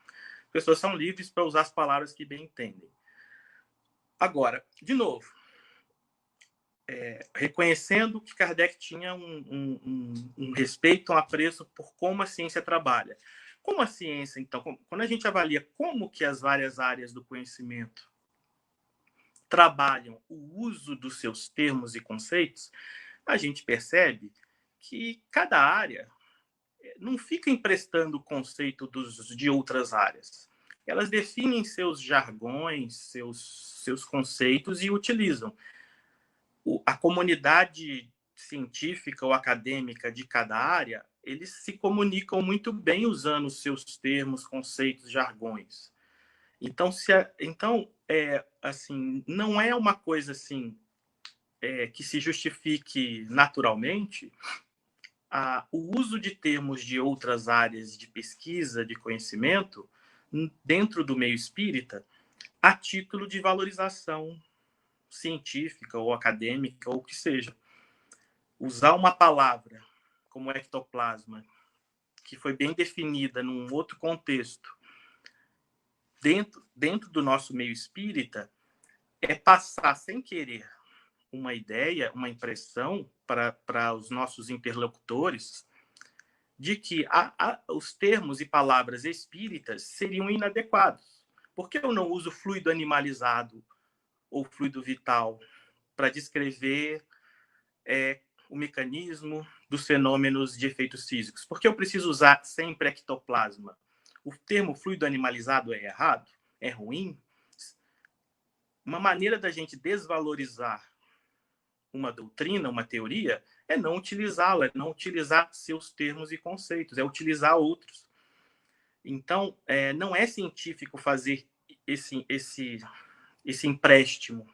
As pessoas são livres para usar as palavras que bem entendem. Agora, de novo, reconhecendo que Kardec tinha um respeito, um apreço por como a ciência trabalha. Como a ciência, então, quando a gente avalia como que as várias áreas do conhecimento trabalham o uso dos seus termos e conceitos, a gente percebe que cada área não fica emprestando o conceito de outras áreas. Elas definem seus jargões, seus conceitos e utilizam. A comunidade científica ou acadêmica de cada área, eles se comunicam muito bem usando os seus termos, conceitos, jargões. Então, assim, não é uma coisa assim que se justifique naturalmente o uso de termos de outras áreas de pesquisa, de conhecimento, dentro do meio espírita, a título de valorização científica ou acadêmica, ou o que seja. Usar uma palavra como ectoplasma, que foi bem definida num outro contexto, dentro do nosso meio espírita, é passar sem querer uma ideia, uma impressão para os nossos interlocutores de que os termos e palavras espíritas seriam inadequados. Por que eu não uso fluido animalizado ou fluido vital para descrever o mecanismo dos fenômenos de efeitos físicos. Por que eu preciso usar sempre ectoplasma? O termo fluido animalizado é errado? É ruim? Uma maneira da gente desvalorizar uma doutrina, uma teoria, é não utilizá-la, é não utilizar seus termos e conceitos, é utilizar outros. Então, não é científico fazer esse empréstimo,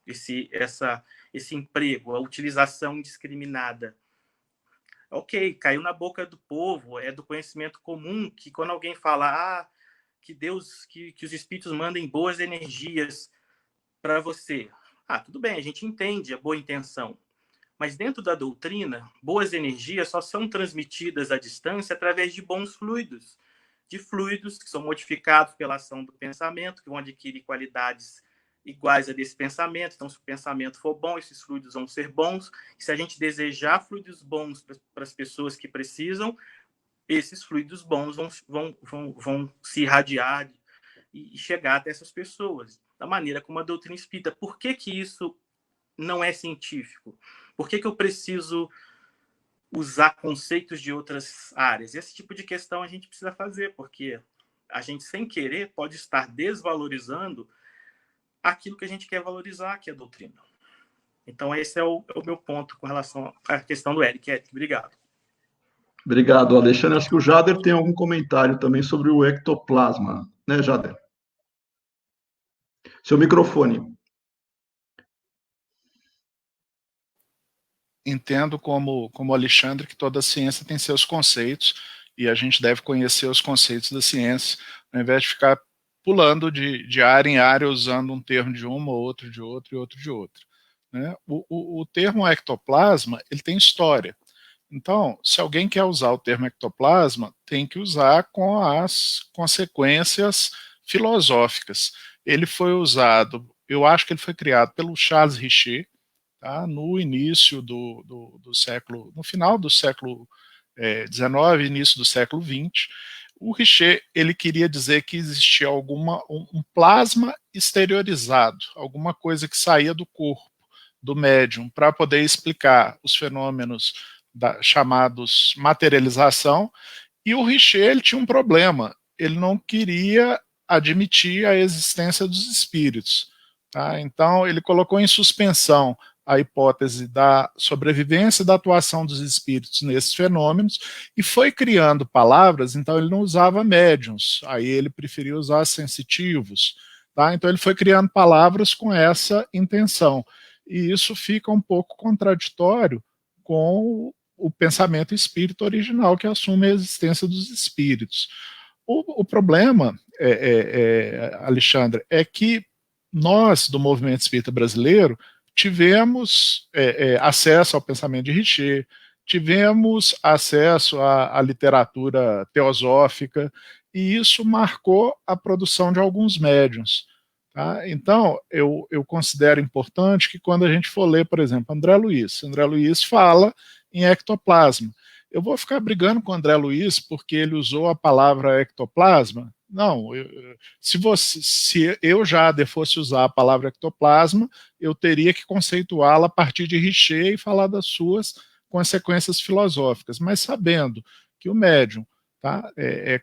esse emprego, a utilização indiscriminada. Ok, caiu na boca do povo, é do conhecimento comum que quando alguém fala que Deus, que os espíritos mandem boas energias para você. Tudo bem, a gente entende a boa intenção. Mas dentro da doutrina, boas energias só são transmitidas à distância através de bons fluidos. De fluidos que são modificados pela ação do pensamento, que vão adquirir qualidades iguais a desse pensamento. Então, se o pensamento for bom, esses fluidos vão ser bons. E se a gente desejar fluidos bons para as pessoas que precisam, esses fluidos bons vão se irradiar e chegar até essas pessoas. Da maneira como a doutrina espírita. Por que isso não é científico? Por que eu preciso usar conceitos de outras áreas? Esse tipo de questão a gente precisa fazer, porque a gente, sem querer, pode estar desvalorizando aquilo que a gente quer valorizar, que é a doutrina. Então, esse é o meu ponto com relação à questão do Eric. Eric, obrigado. Obrigado, Alexandre. Acho que o Jader tem algum comentário também sobre o ectoplasma, né, Jader? Seu microfone. Entendo como Alexandre que toda ciência tem seus conceitos e a gente deve conhecer os conceitos da ciência, ao invés de ficar pulando de área em área usando um termo de uma, outro de outro e outro de outra. Né? O termo ectoplasma, ele tem história. Então, se alguém quer usar o termo ectoplasma, tem que usar com as consequências filosóficas. Ele foi usado, eu acho que ele foi criado pelo Charles Richer, tá? No início do século, no final do século XIX, início do século XX. O Richer, ele queria dizer que existia um plasma exteriorizado, alguma coisa que saía do corpo, do médium, para poder explicar os fenômenos chamados materialização. E o Richer, ele tinha um problema, ele não queria admitir a existência dos espíritos. Tá? Então, ele colocou em suspensão a hipótese da sobrevivência e da atuação dos espíritos nesses fenômenos e foi criando palavras. Então ele não usava médiums, aí ele preferia usar sensitivos, tá? Então ele foi criando palavras com essa intenção, e isso fica um pouco contraditório com o pensamento espírita original, que assume a existência dos espíritos. O problema, Alexandre, é que nós, do movimento espírita brasileiro, tivemos acesso ao pensamento de Richer, tivemos acesso à literatura teosófica, e isso marcou a produção de alguns médiuns. Tá? Então, eu considero importante que quando a gente for ler, por exemplo, André Luiz fala em ectoplasma. Eu vou ficar brigando com o André Luiz porque ele usou a palavra ectoplasma? Não, se eu, Jader, fosse usar a palavra ectoplasma, eu teria que conceituá-la a partir de Richer e falar das suas consequências filosóficas, mas sabendo que o médium, tá,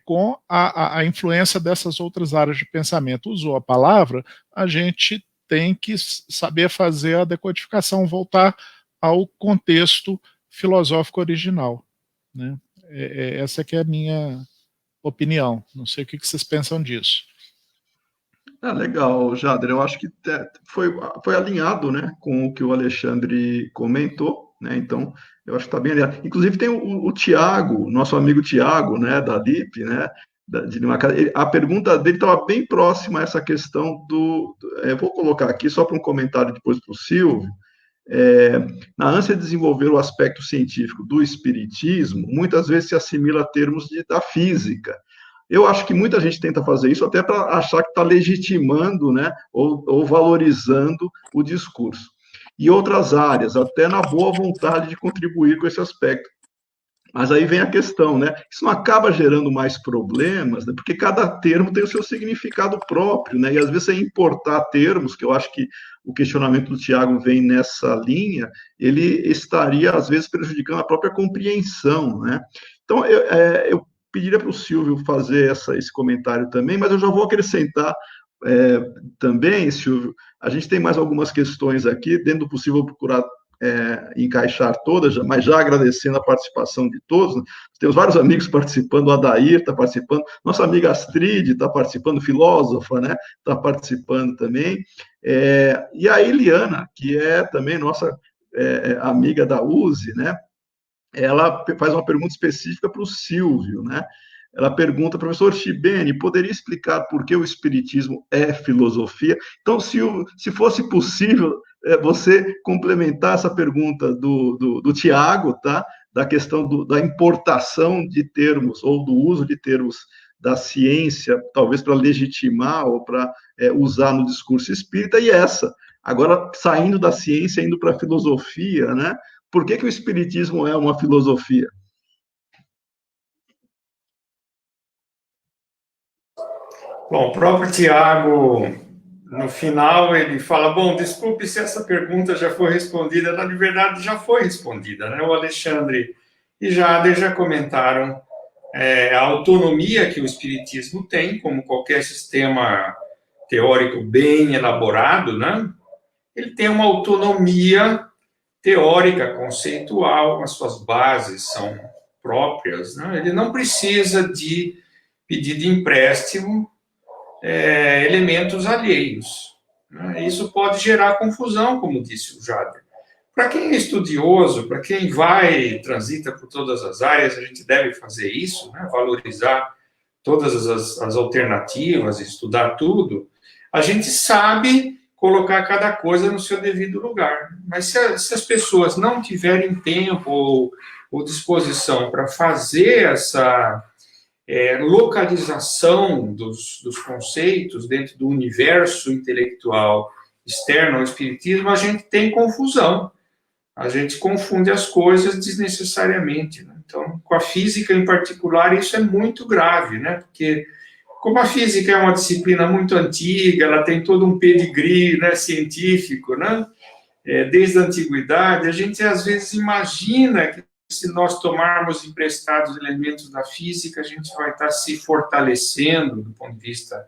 com a influência dessas outras áreas de pensamento, usou a palavra, a gente tem que saber fazer a decodificação, voltar ao contexto filosófico original. Né? Essa que é a minha opinião. Não sei o que vocês pensam disso. Legal, Jader. Eu acho que foi alinhado, né, com o que o Alexandre comentou, né? Então, eu acho que está bem alinhado. Inclusive tem o Tiago, nosso amigo Tiago, né, da LIP, né? A pergunta dele estava bem próxima a essa questão eu vou colocar aqui só para um comentário depois para o Silvio. Na ânsia de desenvolver o aspecto científico do espiritismo, muitas vezes se assimila a termos da física. Eu acho que muita gente tenta fazer isso até para achar que está legitimando, né, ou valorizando o discurso. E outras áreas, até na boa vontade de contribuir com esse aspecto. Mas aí vem a questão, né? Isso não acaba gerando mais problemas, né? Porque cada termo tem o seu significado próprio, né? E às vezes você importar termos, que eu acho que o questionamento do Tiago vem nessa linha, ele estaria, às vezes, prejudicando a própria compreensão, né? Então, eu pediria para o Silvio fazer esse comentário também, mas eu já vou acrescentar também, Silvio, a gente tem mais algumas questões aqui, dentro do possível procurar encaixar todas, mas já agradecendo a participação de todos, né? Temos vários amigos participando, o Adair está participando, nossa amiga Astrid está participando, filósofa, né? Está participando também, e a Eliana, que é também nossa amiga da USE, né? Ela faz uma pergunta específica para o Silvio, né? Ela pergunta, professor Chibene, poderia explicar por que o Espiritismo é filosofia? Então, se fosse possível, você complementar essa pergunta do Tiago, tá? Da questão da importação de termos, ou do uso de termos da ciência, talvez para legitimar ou para usar no discurso espírita, e essa, agora saindo da ciência, indo para a filosofia, né? Por que o Espiritismo é uma filosofia? Bom, o próprio Tiago, no final, ele fala, bom, desculpe se essa pergunta já foi respondida, na verdade já foi respondida, né? O Alexandre e Jader já comentaram a autonomia que o Espiritismo tem, como qualquer sistema teórico bem elaborado, né? Ele tem uma autonomia teórica, conceitual, as suas bases são próprias, né? Ele não precisa de pedir de empréstimo elementos alheios, né? Isso pode gerar confusão, como disse o Jader. Para quem é estudioso, para quem transita por todas as áreas, a gente deve fazer isso, né? Valorizar todas as alternativas, estudar tudo. A gente sabe colocar cada coisa no seu devido lugar. Mas se as pessoas não tiverem tempo ou disposição para fazer essa localização dos conceitos dentro do universo intelectual externo ao espiritismo, a gente tem confusão. A gente confunde as coisas desnecessariamente, né? Então, com a física em particular, isso é muito grave, né? Porque, como a física é uma disciplina muito antiga, ela tem todo um pedigree, né, científico, né? Desde a antiguidade, a gente às vezes imagina que se nós tomarmos emprestados elementos da física, a gente vai estar se fortalecendo do ponto de vista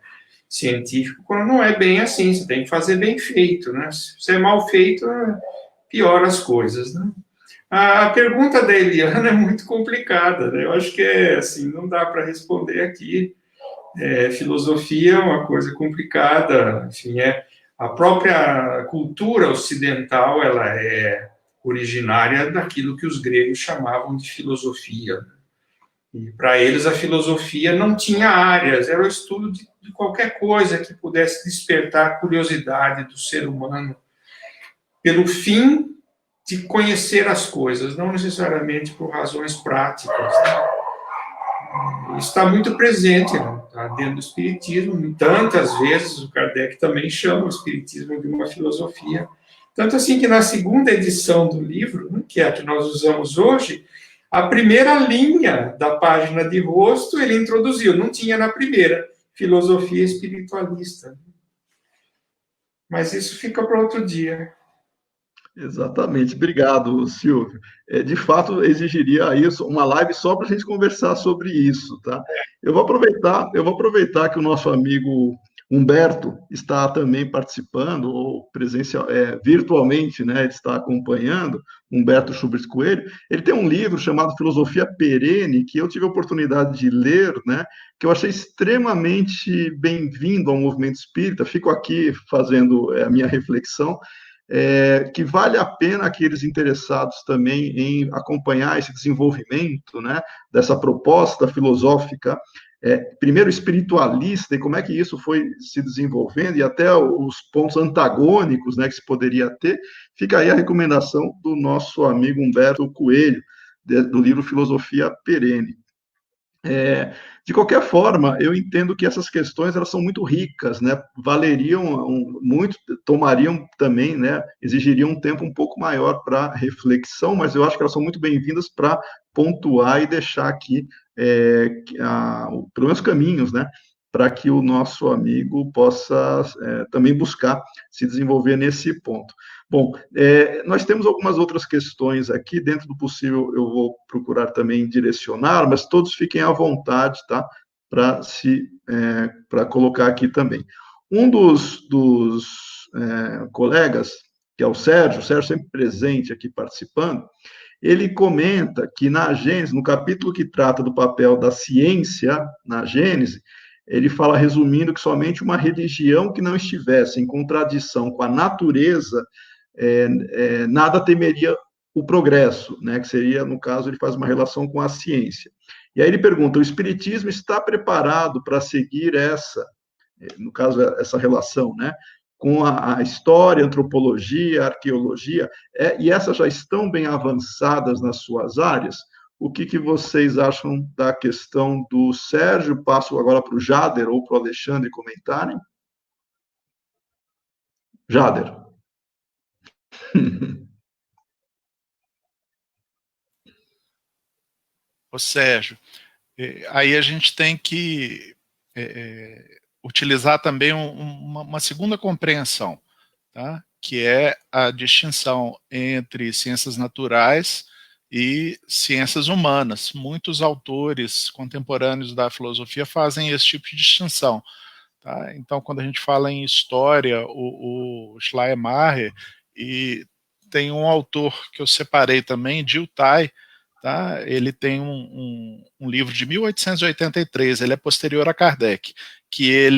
científico, quando não é bem assim, você tem que fazer bem feito, né? Se é mal feito, piora as coisas, né? A pergunta da Eliana é muito complicada, né? Eu acho que assim, não dá para responder aqui. Filosofia é uma coisa complicada, enfim, a própria cultura ocidental, ela é originária daquilo que os gregos chamavam de filosofia. E para eles a filosofia não tinha áreas, era o estudo de qualquer coisa que pudesse despertar a curiosidade do ser humano pelo fim de conhecer as coisas, não necessariamente por razões práticas, né? Está muito presente, né? Tá dentro do espiritismo, tantas vezes o Kardec também chama o espiritismo de uma filosofia. Tanto assim que na segunda edição do livro, né, que é a que nós usamos hoje, a primeira linha da página de rosto ele introduziu, não tinha na primeira, filosofia espiritualista. Mas isso fica para outro dia. Exatamente, obrigado, Silvio. De fato, exigiria isso, uma live só para a gente conversar sobre isso, tá? Eu vou aproveitar que o nosso amigo Humberto está também participando, ou virtualmente, né? Ele está acompanhando, Humberto Schubert Coelho. Ele tem um livro chamado Filosofia Perene, que eu tive a oportunidade de ler, né? Que eu achei extremamente bem-vindo ao movimento espírita. Fico aqui fazendo a minha reflexão. Que vale a pena aqueles interessados também em acompanhar esse desenvolvimento, né, dessa proposta filosófica, primeiro espiritualista, e como é que isso foi se desenvolvendo, e até os pontos antagônicos, né, que se poderia ter. Fica aí a recomendação do nosso amigo Humberto Coelho, do livro Filosofia Perene. De qualquer forma, eu entendo que essas questões elas são muito ricas, né? Valeriam muito, tomariam também, né? Exigiriam um tempo um pouco maior para reflexão, mas eu acho que elas são muito bem-vindas para pontuar e deixar aqui pelo menos caminhos, né, para que o nosso amigo possa também buscar se desenvolver nesse ponto. Bom, nós temos algumas outras questões aqui, dentro do possível eu vou procurar também direcionar, mas todos fiquem à vontade, tá, para colocar aqui também. Um dos colegas, que é o Sérgio sempre presente aqui participando, ele comenta que na Gênese, no capítulo que trata do papel da ciência na Gênese, ele fala, resumindo, que somente uma religião que não estivesse em contradição com a natureza, nada temeria o progresso, né? Que seria, no caso, ele faz uma relação com a ciência. E aí ele pergunta, o Espiritismo está preparado para seguir no caso, essa relação, né, com a história, a antropologia, a arqueologia, e essas já estão bem avançadas nas suas áreas? O que vocês acham da questão do Sérgio? Passo agora para o Jader ou para o Alexandre comentarem. Jader. Ô Sérgio, aí a gente tem que utilizar também uma segunda compreensão, tá? Que é a distinção entre ciências naturais e ciências humanas. Muitos autores contemporâneos da filosofia fazem esse tipo de distinção. Tá? Então, quando a gente fala em história, o Schleiermacher, e tem um autor que eu separei também, Jill Tai, tá? Ele tem um livro de 1883, ele é posterior a Kardec, que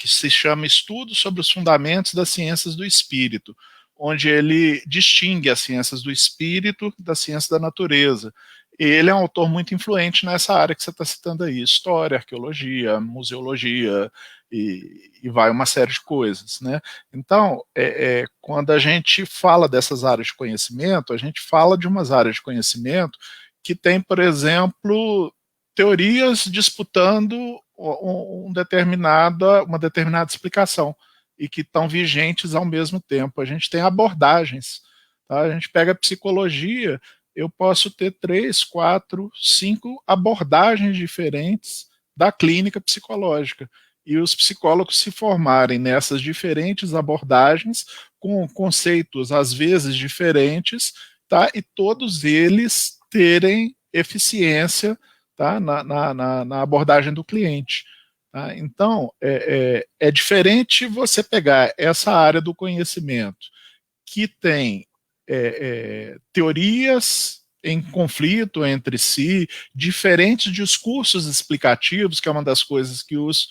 se chama Estudos sobre os Fundamentos das Ciências do Espírito, onde ele distingue as ciências do espírito da ciência da natureza. Ele é um autor muito influente nessa área que você está citando aí, história, arqueologia, museologia, e vai uma série de coisas, né? Então, quando a gente fala dessas áreas de conhecimento, a gente fala de umas áreas de conhecimento que tem, por exemplo, teorias disputando uma determinada explicação e que estão vigentes ao mesmo tempo. A gente tem abordagens, tá? A gente pega a psicologia, eu posso ter 3, 4, 5 abordagens diferentes da clínica psicológica. E os psicólogos se formarem nessas diferentes abordagens, com conceitos às vezes diferentes, tá? E todos eles terem eficiência, tá? na abordagem do cliente. Tá? Então, é diferente você pegar essa área do conhecimento que tem teorias em conflito entre si, diferentes discursos explicativos, que é uma das coisas que os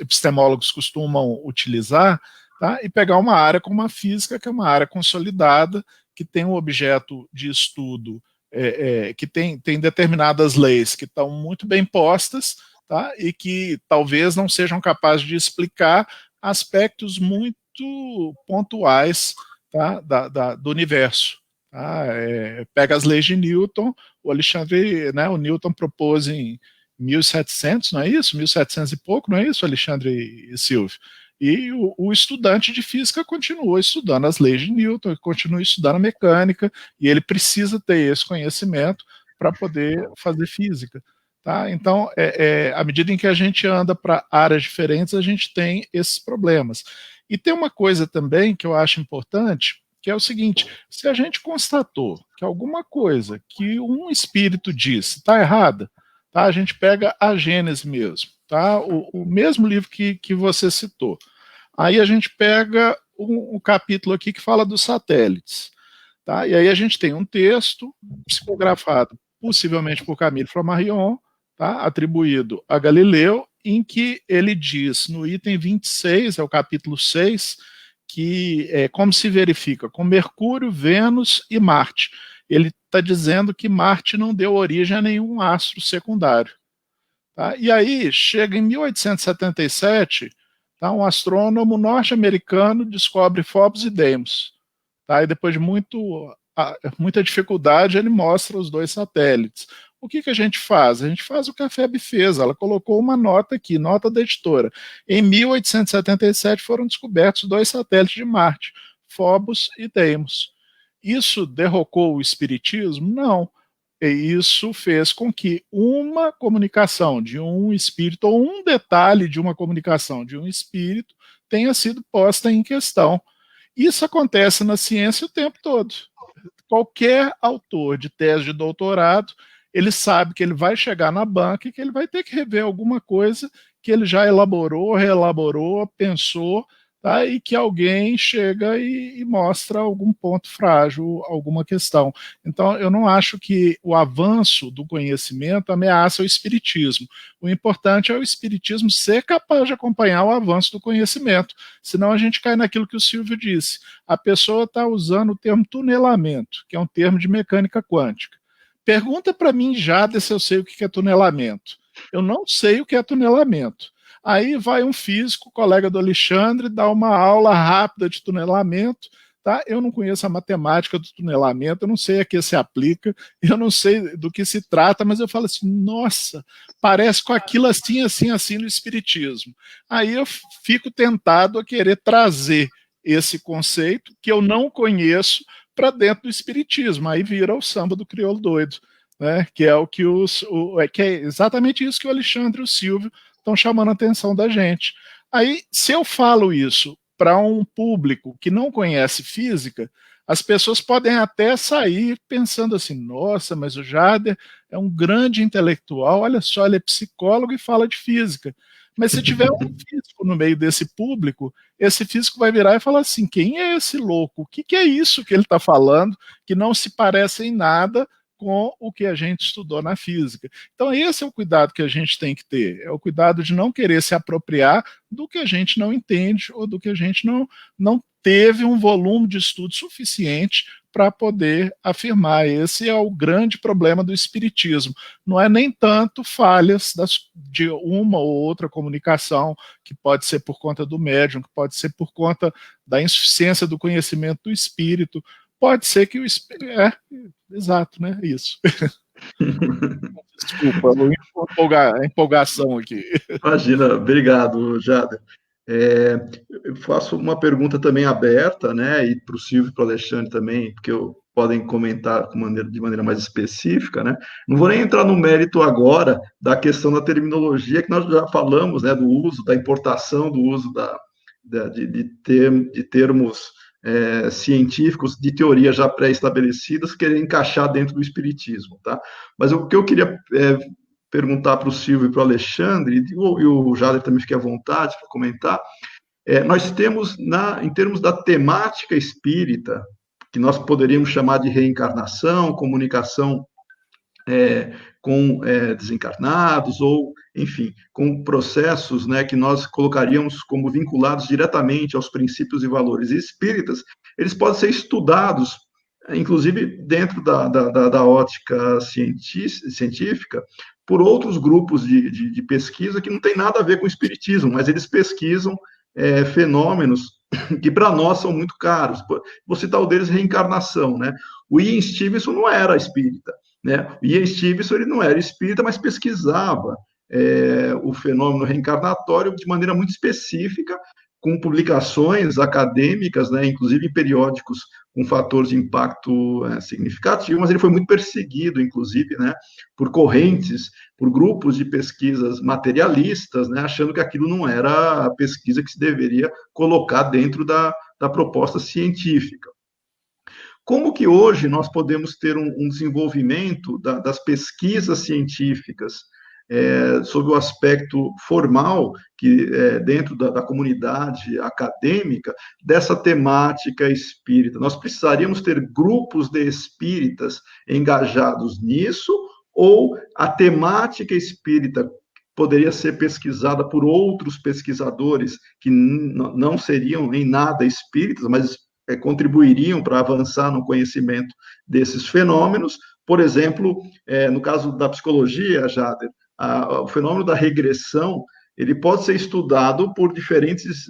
epistemólogos costumam utilizar, tá? E pegar uma área como a física, que é uma área consolidada, que tem um objeto de estudo, que tem determinadas leis que estão muito bem postas, tá? E que talvez não sejam capazes de explicar aspectos muito pontuais, tá? do universo. Tá? Pega as leis de Newton, o Alexandre, né, o Newton propôs em 1700, não é isso? 1700 e pouco, não é isso, Alexandre e Silvio? E o estudante de física continuou estudando as leis de Newton, continua estudando a mecânica, e ele precisa ter esse conhecimento para poder fazer física. Tá? Então, à medida em que a gente anda para áreas diferentes, a gente tem esses problemas. E tem uma coisa também que eu acho importante, que é o seguinte: se a gente constatou que alguma coisa que um espírito disse está errada, tá? A gente pega a Gênese mesmo, tá? O mesmo livro que você citou. Aí a gente pega um capítulo aqui que fala dos satélites. Tá? E aí a gente tem um texto psicografado, possivelmente por Camille Flammarion, tá? Atribuído a Galileu, em que ele diz, no item 26, é o capítulo 6, que como se verifica com Mercúrio, Vênus e Marte. Ele está dizendo que Marte não deu origem a nenhum astro secundário. Tá? E aí, chega em 1877, tá? Um astrônomo norte-americano descobre Phobos e Deimos. Tá? E depois de muita dificuldade, ele mostra os 2 satélites. O que a gente faz? A gente faz o que a FEB fez, ela colocou uma nota aqui, nota da editora. Em 1877 foram descobertos 2 satélites de Marte, Phobos e Deimos. Isso derrocou o espiritismo? Não, E isso fez com que uma comunicação de um espírito, ou um detalhe de uma comunicação de um espírito, tenha sido posta em questão. Isso acontece na ciência o tempo todo. Qualquer autor de tese de doutorado, ele sabe que ele vai chegar na banca e que ele vai ter que rever alguma coisa que ele já elaborou, reelaborou, pensou, tá? E que alguém chega e mostra algum ponto frágil, alguma questão. Então, eu não acho que o avanço do conhecimento ameaça o espiritismo. O importante é o espiritismo ser capaz de acompanhar o avanço do conhecimento, senão a gente cai naquilo que o Silvio disse. A pessoa está usando o termo tunelamento, que é um termo de mecânica quântica. Pergunta para mim, Jader, se eu sei o que é tunelamento. Eu não sei o que é tunelamento. Aí vai um físico, colega do Alexandre, dá uma aula rápida de tunelamento, tá? Eu não conheço a matemática do tunelamento, eu não sei a que se aplica, eu não sei do que se trata, mas eu falo assim, nossa, parece com aquilo assim, assim, assim no espiritismo. Aí eu fico tentado a querer trazer esse conceito que eu não conheço para dentro do espiritismo. Aí vira o samba do crioulo doido, né? Que é o que que é exatamente isso que o Alexandre e o Silvio estão chamando a atenção da gente. Aí, se eu falo isso para um público que não conhece física, as pessoas podem até sair pensando assim, nossa, mas o Jader é um grande intelectual, olha só, ele é psicólogo e fala de física. Mas se tiver um físico no meio desse público, esse físico vai virar e falar assim, quem é esse louco? O que é isso que ele está falando, que não se parece em nada com o que a gente estudou na física. Então, esse é o cuidado que a gente tem que ter, é o cuidado de não querer se apropriar do que a gente não entende ou do que a gente não teve um volume de estudo suficiente para poder afirmar. Esse é o grande problema do espiritismo. Não é nem tanto falhas de uma ou outra comunicação, que pode ser por conta do médium, que pode ser por conta da insuficiência do conhecimento do espírito, pode ser que o espírito... exato, né? Isso. Desculpa, a empolgação aqui. Imagina, obrigado, Jader. Eu faço uma pergunta também aberta, né, e para o Silvio e para o Alexandre também, porque podem comentar de maneira mais específica, né? Não vou nem entrar no mérito agora da questão da terminologia, que nós já falamos, né, do uso, da importação do uso de termos científicos, de teoria já pré-estabelecidas, querer encaixar dentro do espiritismo, tá? Mas o que eu queria perguntar para o Silvio e para o Alexandre, e o Jader também fique à vontade para comentar, nós temos, em termos da temática espírita, que nós poderíamos chamar de reencarnação, comunicação com desencarnados, ou, enfim, com processos, né, que nós colocaríamos como vinculados diretamente aos princípios e valores espíritas, eles podem ser estudados, inclusive dentro da ótica científica, por outros grupos de pesquisa que não tem nada a ver com o espiritismo, mas eles pesquisam fenômenos que para nós são muito caros. Vou citar o deles, reencarnação, né? O Ian Stevenson não era espírita, né? O Ian Stevenson ele não era espírita, mas pesquisava o fenômeno reencarnatório de maneira muito específica, com publicações acadêmicas, né, inclusive em periódicos com fator de impacto significativo, mas ele foi muito perseguido, inclusive, né, por correntes, por grupos de pesquisas materialistas, né, achando que aquilo não era a pesquisa que se deveria colocar dentro da proposta científica. Como que hoje nós podemos ter um desenvolvimento das pesquisas científicas sob o aspecto formal, que dentro da comunidade acadêmica, dessa temática espírita? Nós precisaríamos ter grupos de espíritas engajados nisso, ou a temática espírita poderia ser pesquisada por outros pesquisadores que não seriam em nada espíritas, mas contribuiriam para avançar no conhecimento desses fenômenos? Por exemplo, no caso da psicologia, Jader, o fenômeno da regressão, ele pode ser estudado por diferentes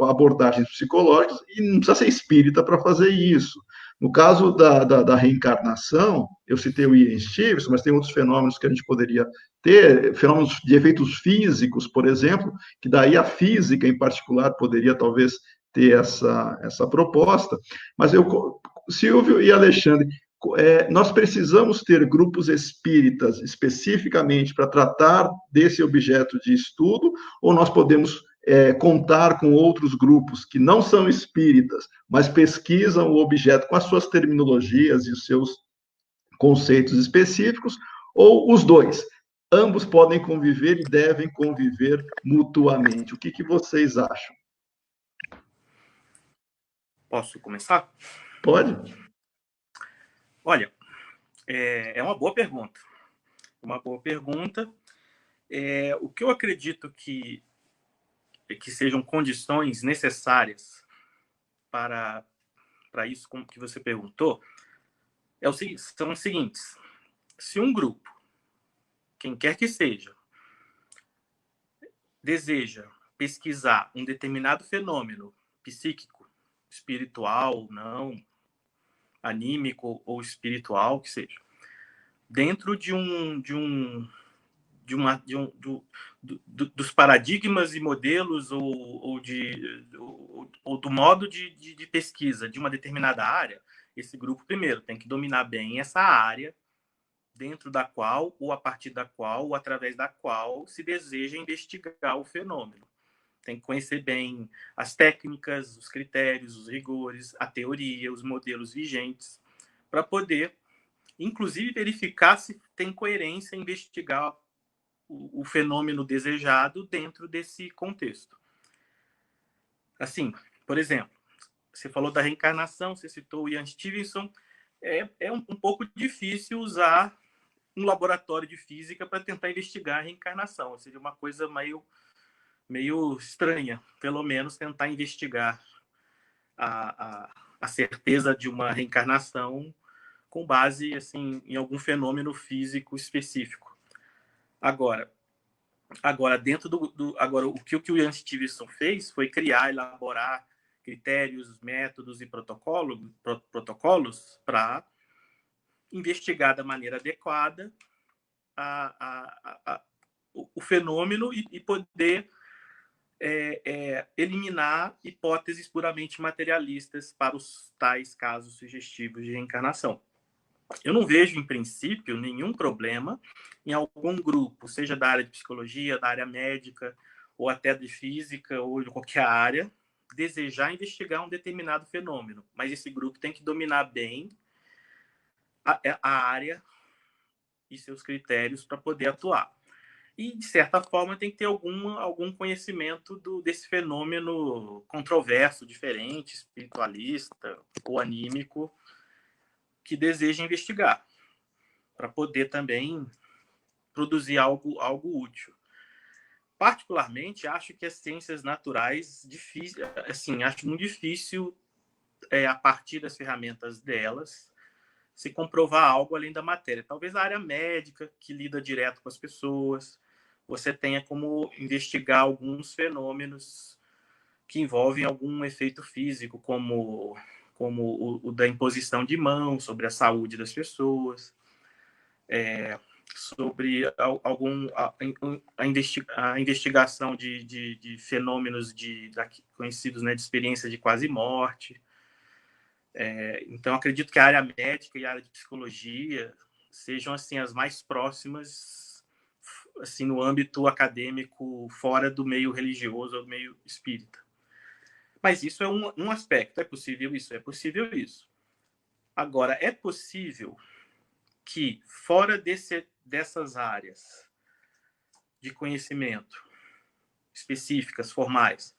abordagens psicológicas e não precisa ser espírita para fazer isso. No caso da reencarnação, eu citei o Ian Stevenson, mas tem outros fenômenos que a gente poderia ter, fenômenos de efeitos físicos, por exemplo, que daí a física em particular poderia talvez ter essa proposta. Mas Silvio e Alexandre, nós precisamos ter grupos espíritas especificamente para tratar desse objeto de estudo, ou nós podemos contar com outros grupos que não são espíritas, mas pesquisam o objeto com as suas terminologias e os seus conceitos específicos, ou os dois? Ambos podem conviver e devem conviver mutuamente. O que vocês acham? Posso começar? Pode. Olha, é uma boa pergunta. Uma boa pergunta. O que eu acredito que sejam condições necessárias para isso como que você perguntou são os seguintes. Se um grupo, quem quer que seja, deseja pesquisar um determinado fenômeno psíquico, espiritual, não, anímico ou espiritual, que seja, dentro dos paradigmas e modelos ou do modo de pesquisa de uma determinada área, esse grupo, primeiro, tem que dominar bem essa área dentro da qual, ou a partir da qual, ou através da qual se deseja investigar o fenômeno. Tem que conhecer bem as técnicas, os critérios, os rigores, a teoria, os modelos vigentes, para poder, inclusive, verificar se tem coerência em investigar o fenômeno desejado dentro desse contexto. Assim, por exemplo, você falou da reencarnação, você citou o Ian Stevenson, é um pouco difícil usar um laboratório de física para tentar investigar a reencarnação, ou seja, uma coisa meio estranha, pelo menos tentar investigar a certeza de uma reencarnação com base assim, em algum fenômeno físico específico. Agora dentro agora o que o Ian Stevenson fez foi elaborar critérios, métodos e protocolos para investigar da maneira adequada o fenômeno e poder eliminar hipóteses puramente materialistas para os tais casos sugestivos de reencarnação. Eu não vejo, em princípio, nenhum problema em algum grupo, seja da área de psicologia, da área médica, ou até de física, ou de qualquer área, desejar investigar um determinado fenômeno. Mas esse grupo tem que dominar bem a área e seus critérios para poder atuar. E, de certa forma, tem que ter algum conhecimento desse fenômeno controverso, diferente, espiritualista ou anímico, que deseja investigar, para poder também produzir algo útil. Particularmente, acho que as ciências naturais, acho muito difícil, a partir das ferramentas delas, se comprovar algo além da matéria. Talvez a área médica, que lida direto com as pessoas, você tenha como investigar alguns fenômenos que envolvem algum efeito físico, como o da imposição de mãos sobre a saúde das pessoas, sobre a investigação de fenômenos conhecidos, né, de experiência de quase morte. Então, acredito que a área médica e a área de psicologia sejam assim as mais próximas, assim, no âmbito acadêmico, fora do meio religioso ou do meio espírita. Mas isso é um aspecto. É possível isso? É possível isso. Agora, é possível que, fora dessas áreas de conhecimento específicas, formais,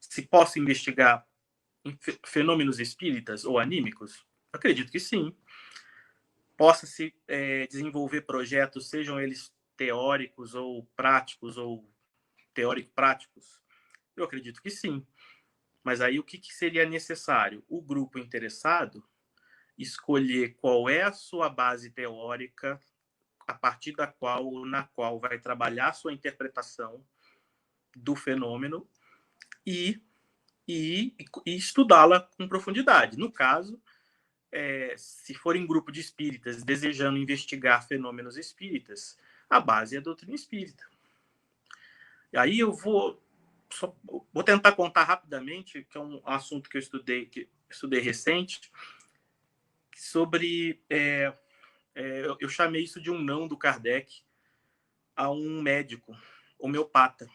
se possa investigar fenômenos espíritas ou anímicos? Acredito que sim. Possa-se desenvolver projetos, sejam eles teóricos ou práticos, ou teórico-práticos? Eu acredito que sim. Mas aí o que seria necessário? O grupo interessado escolher qual é a sua base teórica a partir da qual ou na qual vai trabalhar a sua interpretação do fenômeno e estudá-la com profundidade. No caso, se for em grupo de espíritas desejando investigar fenômenos espíritas, a base é a doutrina espírita. E aí eu vou tentar contar rapidamente, que é um assunto que eu estudei recente, sobre... eu chamei isso de um não do Kardec a um médico homeopata.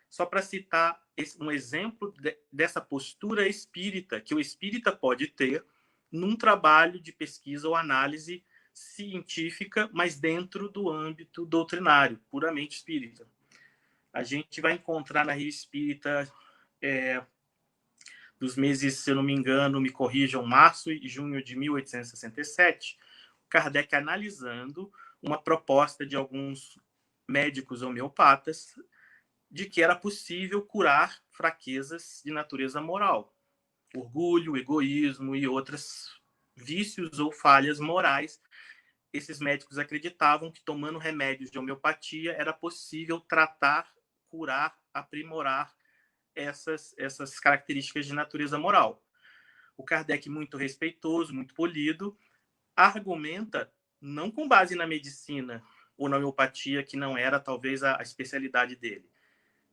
Só para citar um exemplo dessa postura espírita, que o espírita pode ter num trabalho de pesquisa ou análise científica, mas dentro do âmbito doutrinário, puramente espírita. A gente vai encontrar na Revista Espírita dos meses, se eu não me engano, me corrijam, março e junho de 1867, Kardec analisando uma proposta de alguns médicos homeopatas de que era possível curar fraquezas de natureza moral, orgulho, egoísmo e outros vícios ou falhas morais. Esses médicos acreditavam que tomando remédios de homeopatia era possível tratar, curar, aprimorar essas características de natureza moral. O Kardec, muito respeitoso, muito polido, argumenta, não com base na medicina ou na homeopatia, que não era talvez a especialidade dele.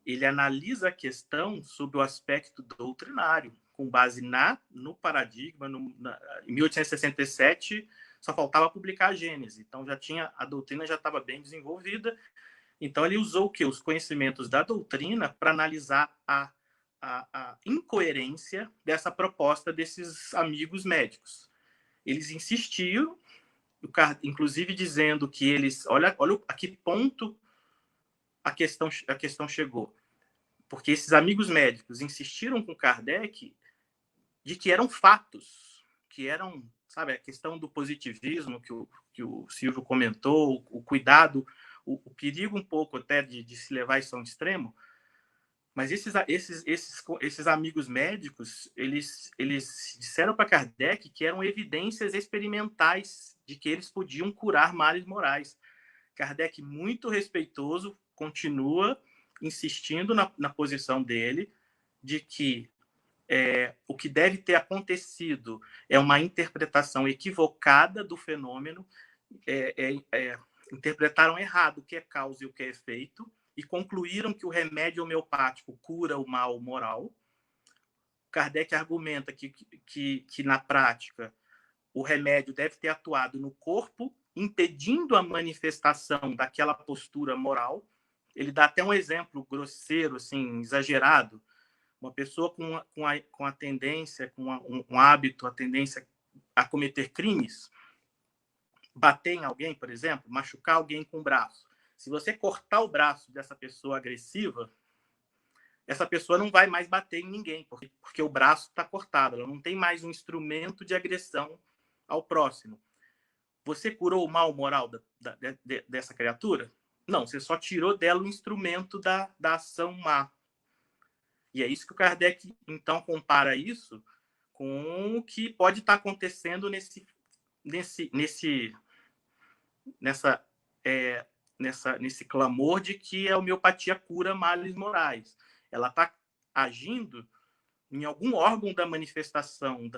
Ele analisa a questão sob o aspecto doutrinário, com base no paradigma. Em 1867, só faltava publicar a Gênese, então a doutrina já estava bem desenvolvida. Então, ele usou o quê? Os conhecimentos da doutrina para analisar a incoerência dessa proposta desses amigos médicos. Eles insistiam, inclusive dizendo que eles... Olha a que ponto a questão chegou. Porque esses amigos médicos insistiram com Kardec de que eram fatos, que eram, sabe, a questão do positivismo que o Silvio comentou, o cuidado, o perigo um pouco até de se levar isso a um extremo. Mas esses amigos médicos, eles disseram para Kardec que eram evidências experimentais de que eles podiam curar males morais. Kardec, muito respeitoso, continua insistindo na posição dele de que o que deve ter acontecido é uma interpretação equivocada do fenômeno, interpretaram errado o que é causa e o que é efeito, e concluíram que o remédio homeopático cura o mal moral. Kardec argumenta que na prática, o remédio deve ter atuado no corpo, impedindo a manifestação daquela postura moral. Ele dá até um exemplo grosseiro, assim, exagerado. Uma pessoa com a tendência, com um hábito, a tendência a cometer crimes, bater em alguém, por exemplo, machucar alguém com o braço. Se você cortar o braço dessa pessoa agressiva, essa pessoa não vai mais bater em ninguém, porque o braço está cortado, ela não tem mais um instrumento de agressão ao próximo. Você curou o mal moral dessa criatura? Não, você só tirou dela o instrumento da ação má. E é isso que o Kardec, então, compara isso com o que pode estar acontecendo nesse clamor de que a homeopatia cura males morais. Ela está agindo em algum órgão da manifestação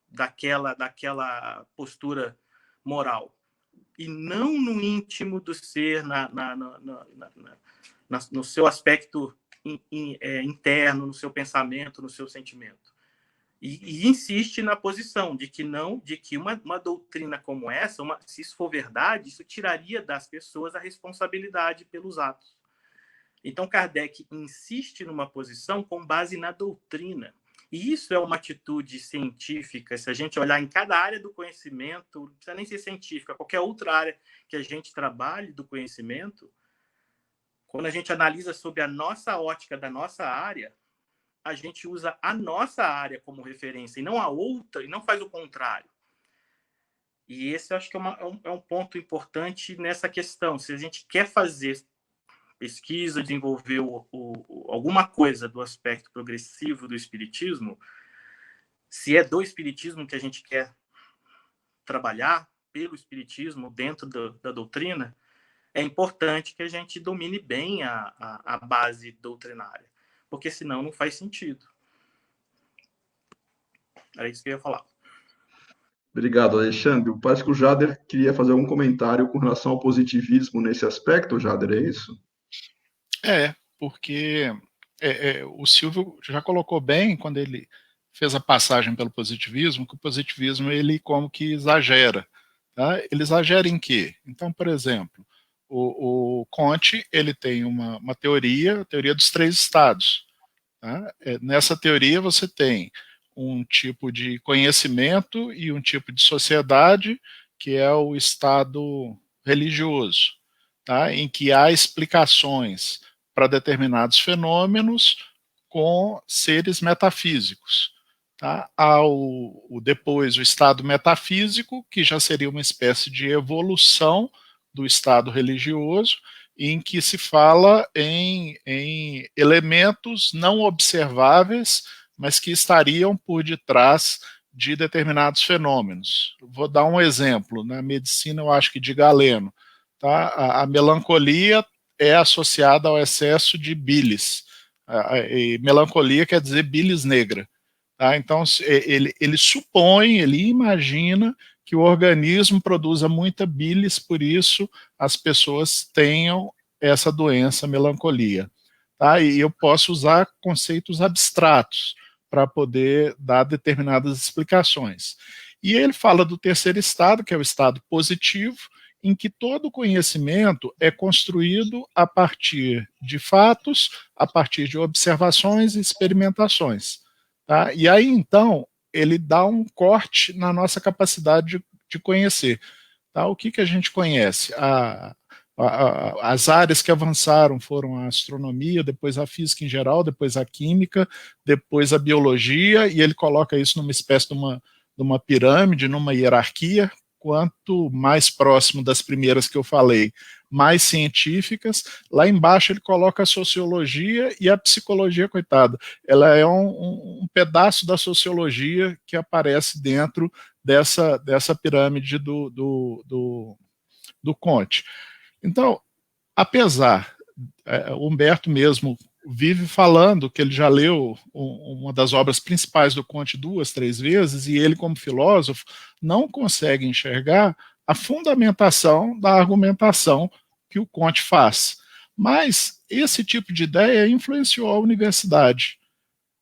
daquela postura moral, e não no íntimo do ser, no seu aspecto interno, no seu pensamento, no seu sentimento. E insiste na posição de que uma doutrina como essa, se isso for verdade, isso tiraria das pessoas a responsabilidade pelos atos. Então, Kardec insiste numa posição com base na doutrina. E isso é uma atitude científica. Se a gente olhar em cada área do conhecimento, não precisa nem ser científica, qualquer outra área que a gente trabalhe do conhecimento, quando a gente analisa sob a nossa ótica da nossa área, a gente usa a nossa área como referência e não a outra, e não faz o contrário. E esse eu acho que é um ponto importante nessa questão. Se a gente quer fazer pesquisa, desenvolver alguma coisa do aspecto progressivo do espiritismo, se é do espiritismo que a gente quer trabalhar, pelo espiritismo, dentro da doutrina, é importante que a gente domine bem a base doutrinária, porque senão não faz sentido. Era isso que eu ia falar. Obrigado, Alexandre. Parece que o Jader queria fazer algum comentário com relação ao positivismo nesse aspecto, Jader, é isso? Porque o Silvio já colocou bem quando ele fez a passagem pelo positivismo, que o positivismo ele como que exagera. Tá? Ele exagera em quê? Então, por exemplo, o Comte ele tem uma teoria, a teoria dos 3 estados. Tá? Nessa teoria você tem um tipo de conhecimento e um tipo de sociedade, que é o estado religioso, tá? Em que há explicações para determinados fenômenos com seres metafísicos. Tá? Depois o estado metafísico, que já seria uma espécie de evolução do estado religioso, em que se fala em elementos não observáveis, mas que estariam por detrás de determinados fenômenos. Vou dar um exemplo, na medicina eu acho que de Galeno. Tá? A melancolia é associada ao excesso de bilis. E melancolia quer dizer bilis negra. Tá? Então, ele supõe, ele imagina que o organismo produza muita bilis, por isso as pessoas tenham essa doença, melancolia. Tá? E eu posso usar conceitos abstratos para poder dar determinadas explicações. E ele fala do terceiro estado, que é o estado positivo, em que todo conhecimento é construído a partir de fatos, a partir de observações e experimentações. Tá? E aí, então, ele dá um corte na nossa capacidade de conhecer. Tá? O que a gente conhece? As áreas que avançaram foram a astronomia, depois a física em geral, depois a química, depois a biologia, e ele coloca isso numa espécie de uma pirâmide, numa hierarquia. Quanto mais próximo das primeiras que eu falei, mais científicas. Lá embaixo ele coloca a sociologia e a psicologia, coitada. Ela é um pedaço da sociologia que aparece dentro dessa pirâmide do Comte. Então, apesar, Humberto mesmo vive falando que ele já leu uma das obras principais do Comte 2, 3 vezes, e ele, como filósofo, não consegue enxergar a fundamentação da argumentação que o Comte faz. Mas esse tipo de ideia influenciou a universidade.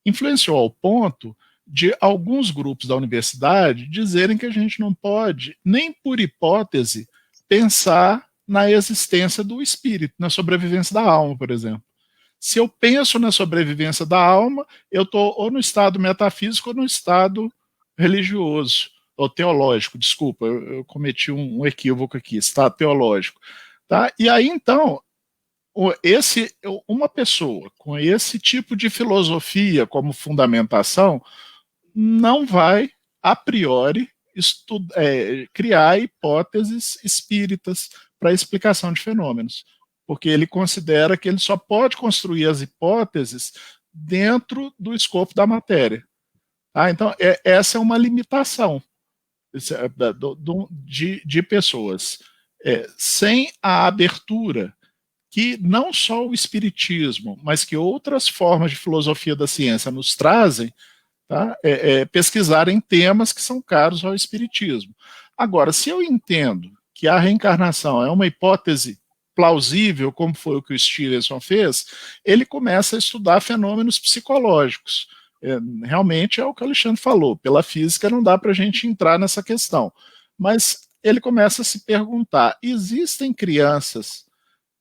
Influenciou ao ponto de alguns grupos da universidade dizerem que a gente não pode, nem por hipótese, pensar na existência do espírito, na sobrevivência da alma, por exemplo. Se eu penso na sobrevivência da alma, eu estou ou no estado metafísico ou no estado religioso, ou teológico, desculpa, eu cometi um equívoco aqui, estado teológico. Tá? E aí, então, uma pessoa com esse tipo de filosofia como fundamentação não vai, a priori, criar hipóteses espíritas para a explicação de fenômenos, porque ele considera que ele só pode construir as hipóteses dentro do escopo da matéria. Tá? Então, essa é uma limitação de pessoas. Sem a abertura que não só o espiritismo, mas que outras formas de filosofia da ciência nos trazem, tá? Pesquisarem temas que são caros ao espiritismo. Agora, se eu entendo que a reencarnação é uma hipótese plausível, como foi o que o Stevenson fez, ele começa a estudar fenômenos psicológicos. Realmente é o que o Alexandre falou, pela física não dá para a gente entrar nessa questão, mas ele começa a se perguntar, existem crianças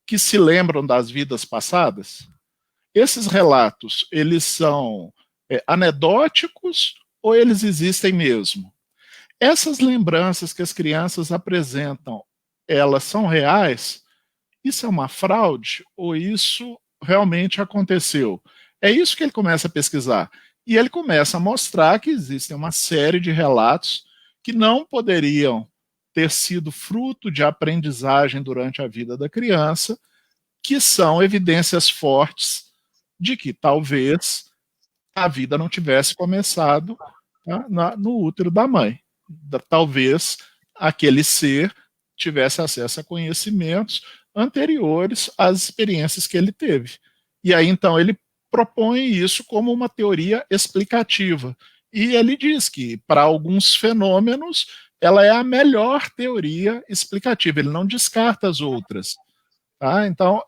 que se lembram das vidas passadas? Esses relatos, eles são anedóticos ou eles existem mesmo? Essas lembranças que as crianças apresentam, elas são reais? Isso é uma fraude ou isso realmente aconteceu? É isso que ele começa a pesquisar. E ele começa a mostrar que existem uma série de relatos que não poderiam ter sido fruto de aprendizagem durante a vida da criança, que são evidências fortes de que talvez a vida não tivesse começado, tá, no útero da mãe. Talvez aquele ser tivesse acesso a conhecimentos anteriores às experiências que ele teve. E aí, então, ele propõe isso como uma teoria explicativa. E ele diz que, para alguns fenômenos, ela é a melhor teoria explicativa. Ele não descarta as outras. Tá? Então,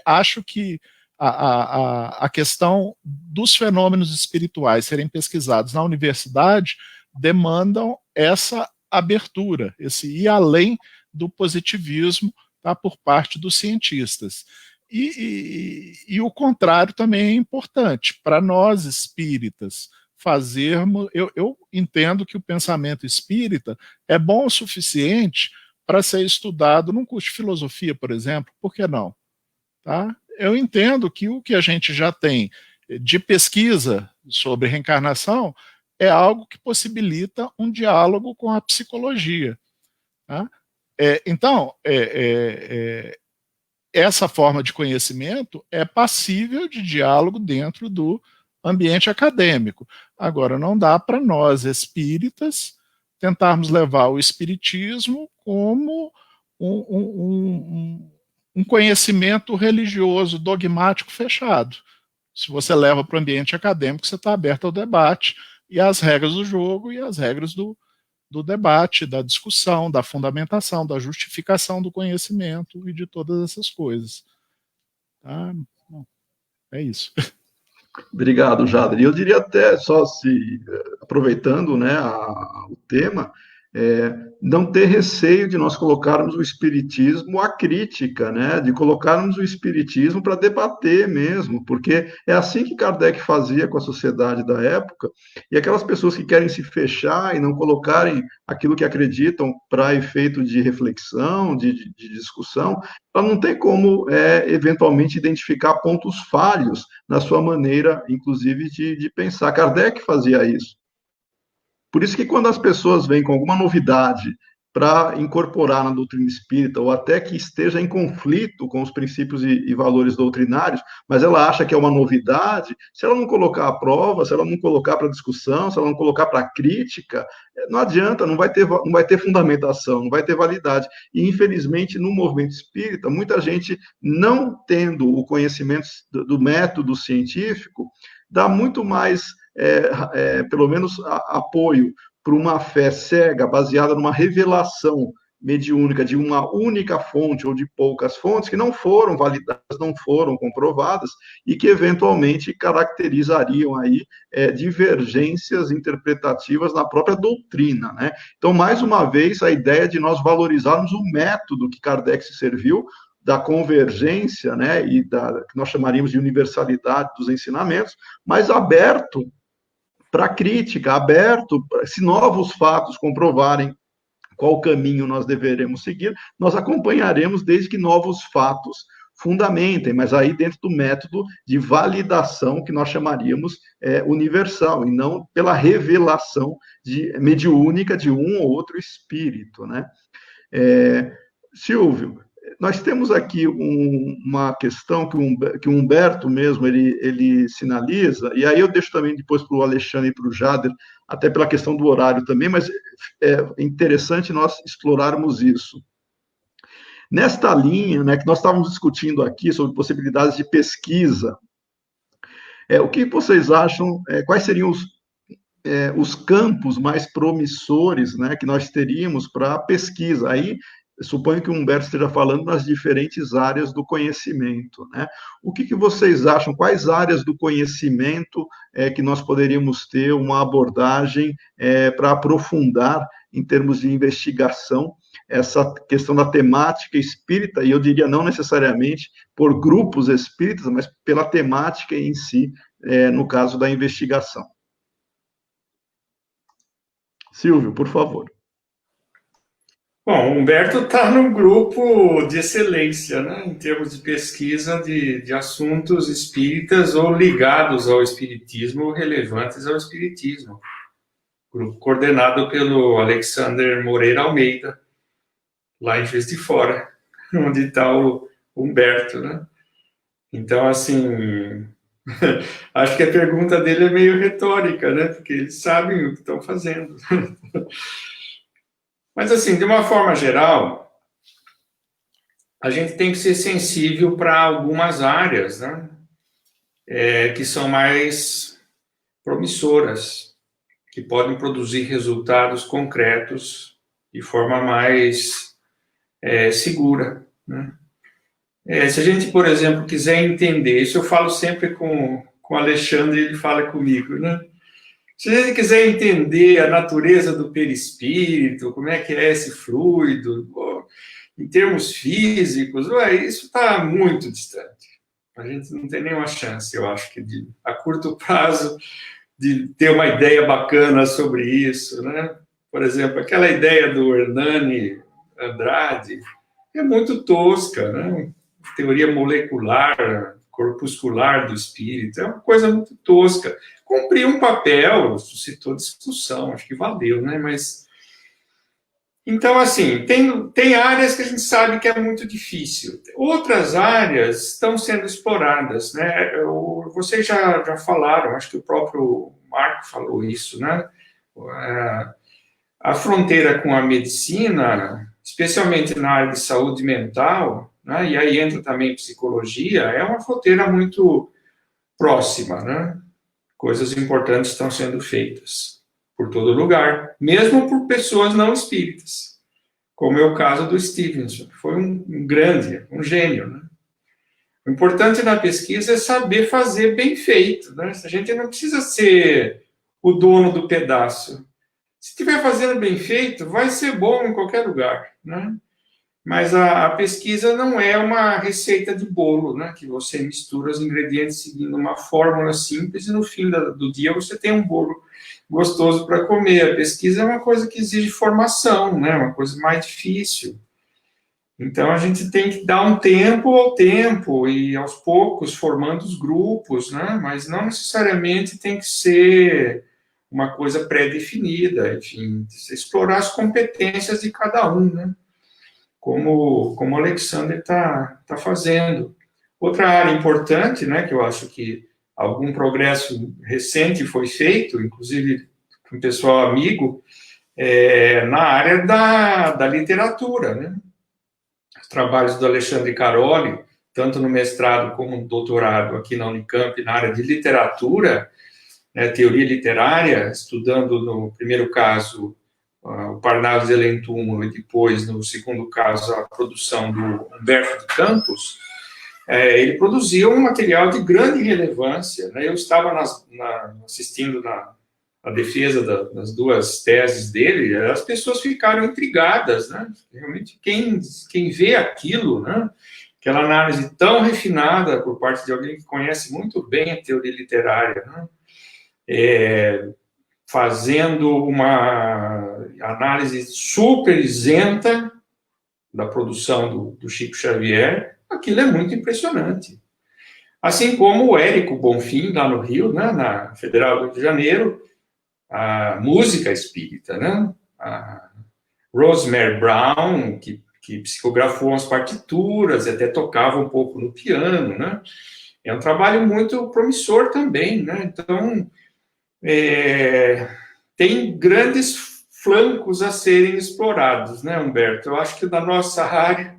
acho que a questão dos fenômenos espirituais serem pesquisados na universidade demandam essa abertura, esse ir além do positivismo, tá, por parte dos cientistas. E o contrário também é importante. Para nós espíritas fazermos... Eu entendo que o pensamento espírita é bom o suficiente para ser estudado num curso de filosofia, por exemplo. Por que não? Tá? Eu entendo que o que a gente já tem de pesquisa sobre reencarnação é algo que possibilita um diálogo com a psicologia. Tá? Então, essa forma de conhecimento é passível de diálogo dentro do ambiente acadêmico. Agora, não dá para nós, espíritas, tentarmos levar o espiritismo como um conhecimento religioso, dogmático, fechado. Se você leva para o ambiente acadêmico, você está aberto ao debate e às regras do jogo e às regras do debate, da discussão, da fundamentação, da justificação do conhecimento e de todas essas coisas. Tá? Bom, é isso. Obrigado, Jader. E eu diria até, só aproveitando, né, o tema, não ter receio de nós colocarmos o espiritismo à crítica, né, de colocarmos o espiritismo para debater mesmo, porque é assim que Kardec fazia com a sociedade da época, e aquelas pessoas que querem se fechar e não colocarem aquilo que acreditam para efeito de reflexão, de discussão, ela não tem como, eventualmente, identificar pontos falhos na sua maneira, inclusive, de pensar. Kardec fazia isso. Por isso que quando as pessoas vêm com alguma novidade para incorporar na doutrina espírita, ou até que esteja em conflito com os princípios e valores doutrinários, mas ela acha que é uma novidade, se ela não colocar à prova, se ela não colocar para discussão, se ela não colocar para crítica, não adianta, não vai ter fundamentação, não vai ter validade. E, infelizmente, no movimento espírita, muita gente, não tendo o conhecimento do método científico, dá muito mais... pelo menos apoio para uma fé cega, baseada numa revelação mediúnica de uma única fonte ou de poucas fontes que não foram validadas, não foram comprovadas e que eventualmente caracterizariam aí divergências interpretativas na própria doutrina, né? Então, mais uma vez, a ideia de nós valorizarmos o método que Kardec se serviu, da convergência, né, e que nós chamaríamos de universalidade dos ensinamentos, mas aberto para crítica, aberto, se novos fatos comprovarem qual caminho nós deveremos seguir, nós acompanharemos desde que novos fatos fundamentem, mas aí dentro do método de validação que nós chamaríamos universal, e não pela revelação mediúnica de um ou outro espírito, né? Silvio, nós temos aqui uma questão que o Humberto mesmo, ele sinaliza, e aí eu deixo também depois para o Alexandre e para o Jader, até pela questão do horário também, mas é interessante nós explorarmos isso. Nesta linha, né, que nós estávamos discutindo aqui sobre possibilidades de pesquisa, o que vocês acham, quais seriam os campos mais promissores, né, que nós teríamos para pesquisa? Aí, suponho que o Humberto esteja falando nas diferentes áreas do conhecimento, né? O que vocês acham? Quais áreas do conhecimento que nós poderíamos ter uma abordagem para aprofundar em termos de investigação essa questão da temática espírita, e eu diria não necessariamente por grupos espíritas, mas pela temática em si, no caso da investigação. Silvio, por favor. Bom, o Humberto está no grupo de excelência, né, em termos de pesquisa de assuntos espíritas ou ligados ao espiritismo ou relevantes ao espiritismo. Grupo coordenado pelo Alexander Moreira Almeida, lá em Juiz de Fora, onde está o Humberto, né? Então, assim, acho que a pergunta dele é meio retórica, né? Porque eles sabem o que estão fazendo. Mas, assim, de uma forma geral, a gente tem que ser sensível para algumas áreas, né? Que são mais promissoras, que podem produzir resultados concretos de forma mais segura, né? Se a gente, por exemplo, quiser entender, isso eu falo sempre com o Alexandre, ele fala comigo, né? Se a gente quiser entender a natureza do perispírito, como é que é esse fluido, em termos físicos, isso está muito distante. A gente não tem nenhuma chance, eu acho, que a curto prazo, de ter uma ideia bacana sobre isso, né? Por exemplo, aquela ideia do Hernani Andrade é muito tosca, né? Teoria molecular, corpuscular do espírito, é uma coisa muito tosca. Cumpriu um papel, suscitou discussão, acho que valeu, né? Mas então, assim, tem áreas que a gente sabe que é muito difícil. Outras áreas estão sendo exploradas, né? Vocês já falaram, acho que o próprio Marco falou isso, né? A fronteira com a medicina, especialmente na área de saúde mental, né? E aí entra também psicologia, é uma fronteira muito próxima, né? Coisas importantes estão sendo feitas por todo lugar, mesmo por pessoas não espíritas, como é o caso do Stevenson, que foi um grande, um gênio, né? O importante na pesquisa é saber fazer bem feito, né? A gente não precisa ser o dono do pedaço. Se estiver fazendo bem feito, vai ser bom em qualquer lugar, né? Mas a pesquisa não é uma receita de bolo, né? Que você mistura os ingredientes seguindo uma fórmula simples e no fim do dia você tem um bolo gostoso para comer. A pesquisa é uma coisa que exige formação, né? Uma coisa mais difícil. Então, a gente tem que dar um tempo ao tempo e, aos poucos, formando os grupos, né? Mas não necessariamente tem que ser uma coisa pré-definida, enfim, explorar as competências de cada um, né? Como o Alexander está fazendo. Outra área importante, né, que eu acho que algum progresso recente foi feito, inclusive com um pessoal amigo, na área da literatura, né? Os trabalhos do Alexandre Caroli, tanto no mestrado como no doutorado aqui na Unicamp, na área de literatura, né, teoria literária, estudando no primeiro caso o Parnaso de Além-Túmulo e depois, no segundo caso, a produção do Humberto de Campos, ele produziu um material de grande relevância, né? Eu estava assistindo a defesa das duas teses dele, as pessoas ficaram intrigadas, né? Realmente, quem vê aquilo, né? Aquela análise tão refinada por parte de alguém que conhece muito bem a teoria literária, né? Fazendo uma análise super isenta da produção do Chico Xavier, aquilo é muito impressionante. Assim como o Érico Bonfim, lá no Rio, né, na Federal do Rio de Janeiro, a música espírita, né? A Rosemary Brown, que psicografou as partituras, até tocava um pouco no piano, né? É um trabalho muito promissor também, né? Então, tem grandes flancos a serem explorados, né, Humberto? Eu acho que na nossa área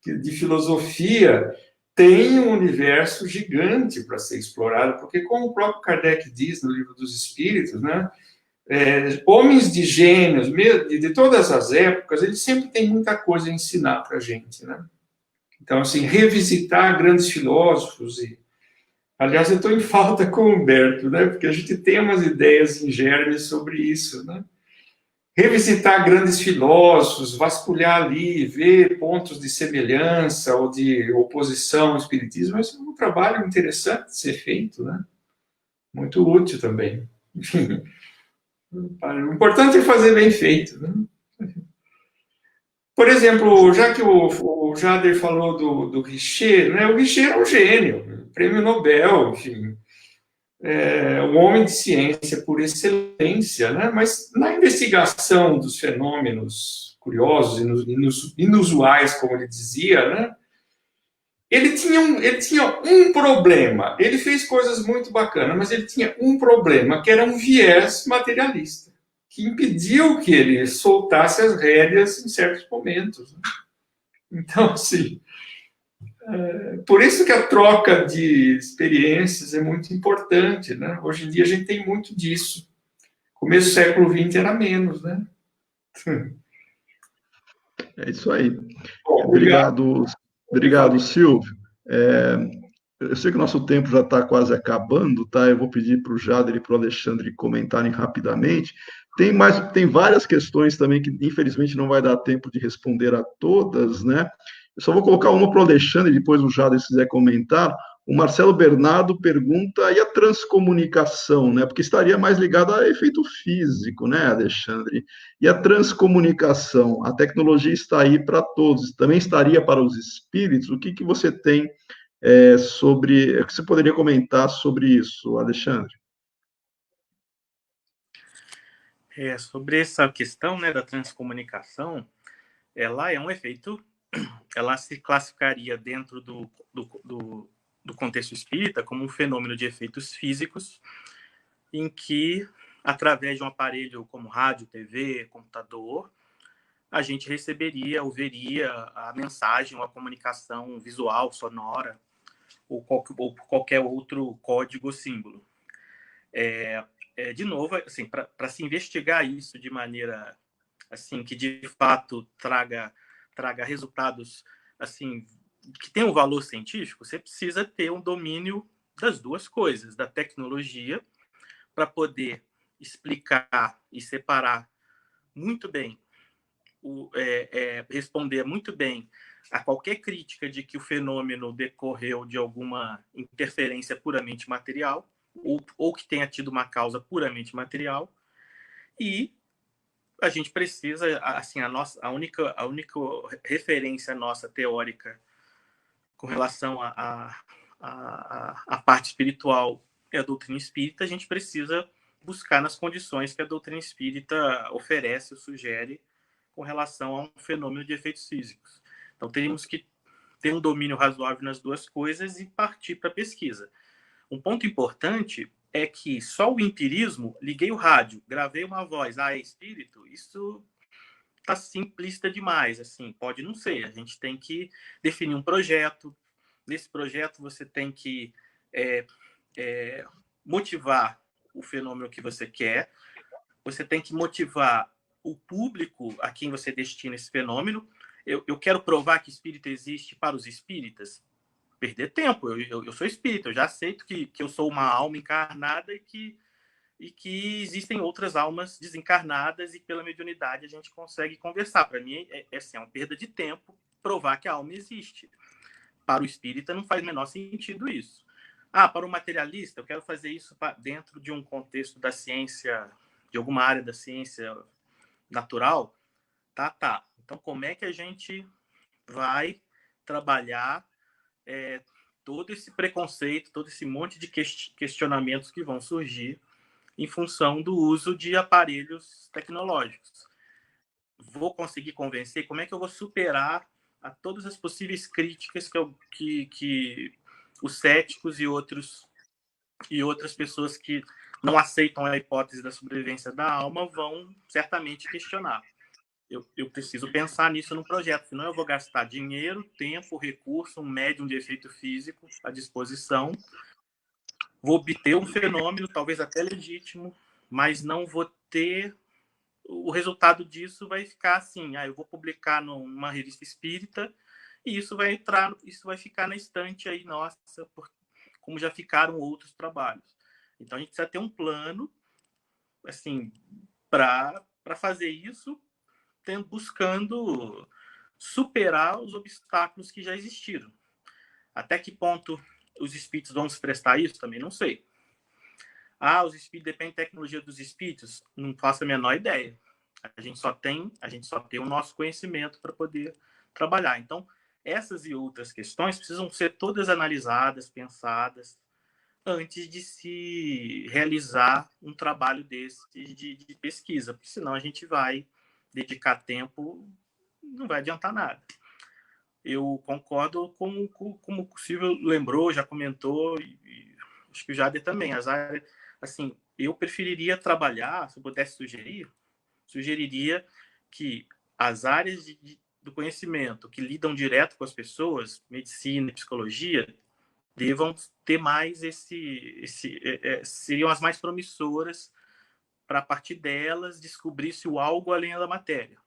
de filosofia tem um universo gigante para ser explorado, porque, como o próprio Kardec diz no Livro dos Espíritos, né, homens de gênios, de todas as épocas, eles sempre têm muita coisa a ensinar para a gente, né? Então, assim, revisitar grandes filósofos aliás, eu estou em falta com o Humberto, né? Porque a gente tem umas ideias em germes sobre isso, né? Revisitar grandes filósofos, vasculhar ali, ver pontos de semelhança ou de oposição ao espiritismo, é um trabalho interessante de ser feito, né? Muito útil também. Enfim, o importante é fazer bem feito, né? Por exemplo, já que o Jader falou do Richer, né? O Richer é um gênio, prêmio Nobel, enfim, um homem de ciência por excelência, né? Mas na investigação dos fenômenos curiosos e inusuais, como ele dizia, né? Ele tinha um problema. Ele fez coisas muito bacanas, mas ele tinha um problema, que era um viés materialista, que impediu que ele soltasse as rédeas em certos momentos. Né? Então, assim, por isso que a troca de experiências é muito importante, né? Hoje em dia a gente tem muito disso. Começo do século XX era menos, né? É isso aí. Bom, obrigado. Obrigado, Silvio. Eu sei que o nosso tempo já está quase acabando, tá? Eu vou pedir para o Jader e para o Alexandre comentarem rapidamente. Tem várias questões também que, infelizmente, não vai dar tempo de responder a todas, né? Eu só vou colocar uma para o Alexandre, depois o Jader, se quiser comentar. O Marcelo Bernardo pergunta, e a transcomunicação, né? Porque estaria mais ligado a efeito físico, né, Alexandre? E a transcomunicação, a tecnologia está aí para todos, também estaria para os espíritos? O que que você tem sobre... O que você poderia comentar sobre isso, Alexandre? Sobre essa questão, né, da transcomunicação, ela é um efeito, ela se classificaria dentro do contexto espírita como um fenômeno de efeitos físicos em que, através de um aparelho como rádio, TV, computador, a gente receberia ou veria a mensagem ou a comunicação visual, sonora, ou qualquer outro código ou símbolo. De novo, assim, para se investigar isso de maneira assim que de fato traga resultados assim que tenham um valor científico, você precisa ter um domínio das duas coisas, da tecnologia, para poder explicar e separar muito bem, responder muito bem a qualquer crítica de que o fenômeno decorreu de alguma interferência puramente material, ou que tenha tido uma causa puramente material, e a gente precisa, assim, a única referência nossa teórica com relação à parte espiritual é a doutrina espírita. A gente precisa buscar nas condições que a doutrina espírita oferece ou sugere com relação a um fenômeno de efeitos físicos. Então, teríamos que ter um domínio razoável nas duas coisas e partir para a pesquisa. Um ponto importante é que só o empirismo, liguei o rádio, gravei uma voz, é espírito, isso está simplista demais, assim, pode não ser. A gente tem que definir um projeto. Nesse projeto você tem que motivar o fenômeno que você quer, você tem que motivar o público a quem você destina esse fenômeno. Eu quero provar que espírito existe para os espíritas. Perder tempo. Eu sou espírita, eu já aceito que eu sou uma alma encarnada e que existem outras almas desencarnadas e pela mediunidade a gente consegue conversar. Para mim, assim, é uma perda de tempo provar que a alma existe. Para o espírita não faz o menor sentido isso. Para o materialista, eu quero fazer isso dentro de um contexto da ciência, de alguma área da ciência natural. Tá. Então, como é que a gente vai trabalhar todo esse preconceito, todo esse monte de questionamentos que vão surgir em função do uso de aparelhos tecnológicos? Vou conseguir convencer? Como é que eu vou superar a todas as possíveis críticas que os céticos e outras pessoas que não aceitam a hipótese da sobrevivência da alma vão certamente questionar? Eu preciso pensar nisso no projeto, senão eu vou gastar dinheiro, tempo, recurso, um médium de efeito físico à disposição, vou obter um fenômeno, talvez até legítimo, mas não vou ter... O resultado disso vai ficar assim, eu vou publicar numa revista espírita e isso vai ficar na estante aí, nossa, como já ficaram outros trabalhos. Então a gente precisa ter um plano, assim, para fazer isso, buscando superar os obstáculos que já existiram. Até que ponto os espíritos vão se prestar a isso? Também não sei. Os espíritos, depende da tecnologia dos espíritos? Não faço a menor ideia. A gente só tem o nosso conhecimento para poder trabalhar. Então, essas e outras questões precisam ser todas analisadas, pensadas, antes de se realizar um trabalho desse de pesquisa, porque senão a gente vai dedicar tempo, não vai adiantar nada. Eu concordo como o Silvio lembrou, já comentou, e acho que o Jader também. As áreas, assim, eu preferiria trabalhar, se eu pudesse sugeriria que as áreas do conhecimento que lidam direto com as pessoas, medicina e psicologia, devam ter mais seriam as mais promissoras para, a partir delas, descobrir-se o algo além da matéria.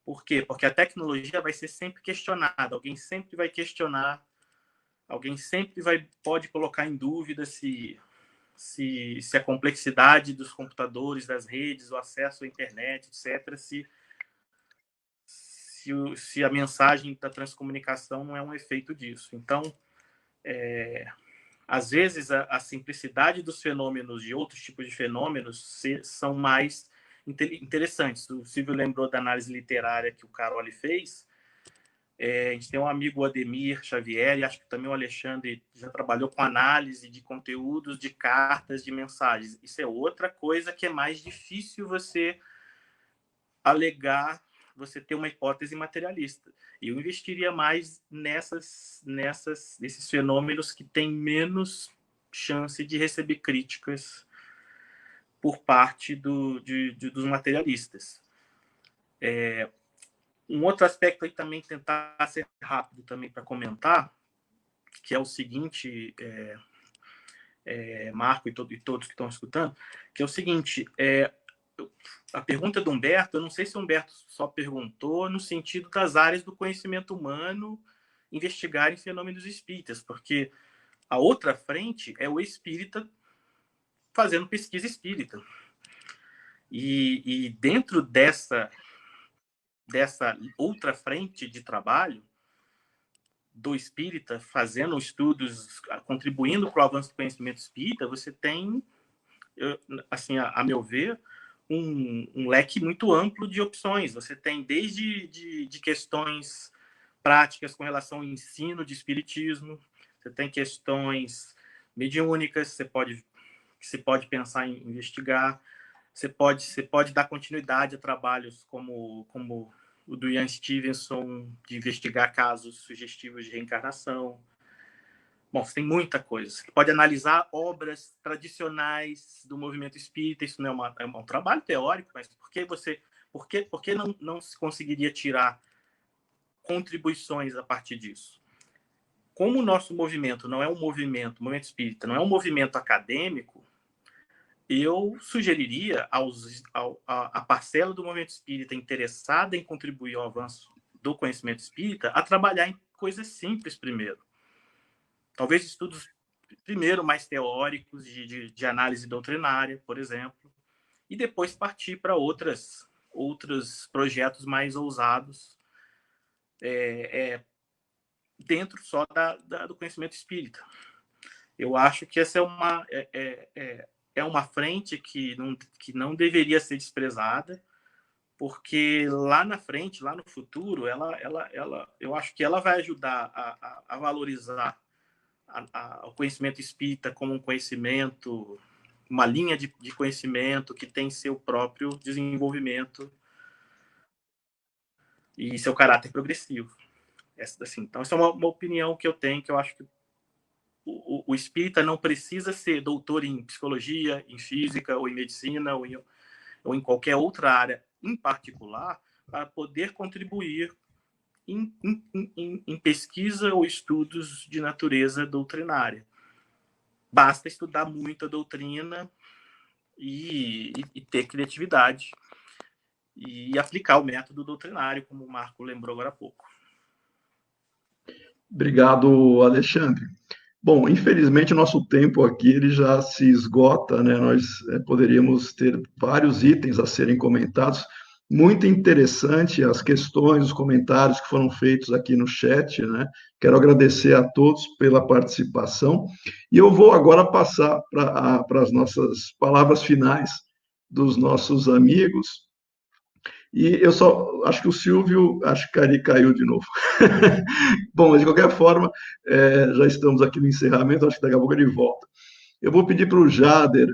Por quê? Porque a tecnologia vai ser sempre questionada, alguém sempre vai questionar, alguém sempre pode colocar em dúvida se a complexidade dos computadores, das redes, o acesso à internet, etc., se a mensagem da transcomunicação não é um efeito disso. Então, às vezes, a simplicidade dos fenômenos, de outros tipos de fenômenos, são mais interessantes. O Silvio lembrou da análise literária que o Caroli fez. A gente tem um amigo, o Ademir Xavier, e acho que também o Alexandre já trabalhou com análise de conteúdos de cartas, de mensagens. Isso é outra coisa que é mais difícil você alegar, você ter uma hipótese materialista. E eu investiria mais nesses fenômenos que têm menos chance de receber críticas por parte dos materialistas. Um outro aspecto aí também, tentar ser rápido também para comentar, que é o seguinte, Marco e todos que estão escutando, que é o seguinte, a pergunta do Humberto, eu não sei se o Humberto só perguntou no sentido das áreas do conhecimento humano investigarem fenômenos espíritas, porque a outra frente é o espírita fazendo pesquisa espírita. E dentro dessa outra frente de trabalho do espírita, fazendo estudos, contribuindo para o avanço do conhecimento espírita, você tem, assim, a meu ver, um leque muito amplo de opções. Você tem desde de questões práticas com relação ao ensino de espiritismo, você tem questões mediúnicas, você pode pensar em investigar, você pode dar continuidade a trabalhos como o do Ian Stevenson, de investigar casos sugestivos de reencarnação. Bom, você tem muita coisa. Você pode analisar obras tradicionais do movimento espírita. Isso não é um trabalho teórico, mas por que não se conseguiria tirar contribuições a partir disso? Como o nosso movimento não é o movimento espírita, não é um movimento acadêmico, eu sugeriria a parcela do movimento espírita interessada em contribuir ao avanço do conhecimento espírita a trabalhar em coisas simples primeiro. Talvez estudos, primeiro, mais teóricos, de análise doutrinária, por exemplo, e depois partir para outros projetos mais ousados dentro só do conhecimento espírita. Eu acho que essa é uma frente que não deveria ser desprezada, porque lá na frente, lá no futuro, eu acho que ela vai ajudar a valorizar o conhecimento espírita como um conhecimento, uma linha de conhecimento que tem seu próprio desenvolvimento e seu caráter progressivo. Então, essa é uma opinião que eu tenho, que eu acho que o espírita não precisa ser doutor em psicologia, em física, ou em medicina, ou em qualquer outra área em particular, para poder contribuir em pesquisa ou estudos de natureza doutrinária. Basta estudar muito a doutrina e ter criatividade e aplicar o método doutrinário, como o Marco lembrou agora há pouco. Obrigado, Alexandre. Bom, infelizmente o nosso tempo aqui ele já se esgota, né? Nós poderíamos ter vários itens a serem comentados. Muito interessante as questões, os comentários que foram feitos aqui no chat, né? Quero agradecer a todos pela participação. E eu vou agora passar para as nossas palavras finais dos nossos amigos. E eu só acho que o Silvio, acho que caiu de novo. Bom, mas de qualquer forma, já estamos aqui no encerramento, acho que daqui a pouco ele volta. Eu vou pedir para o Jader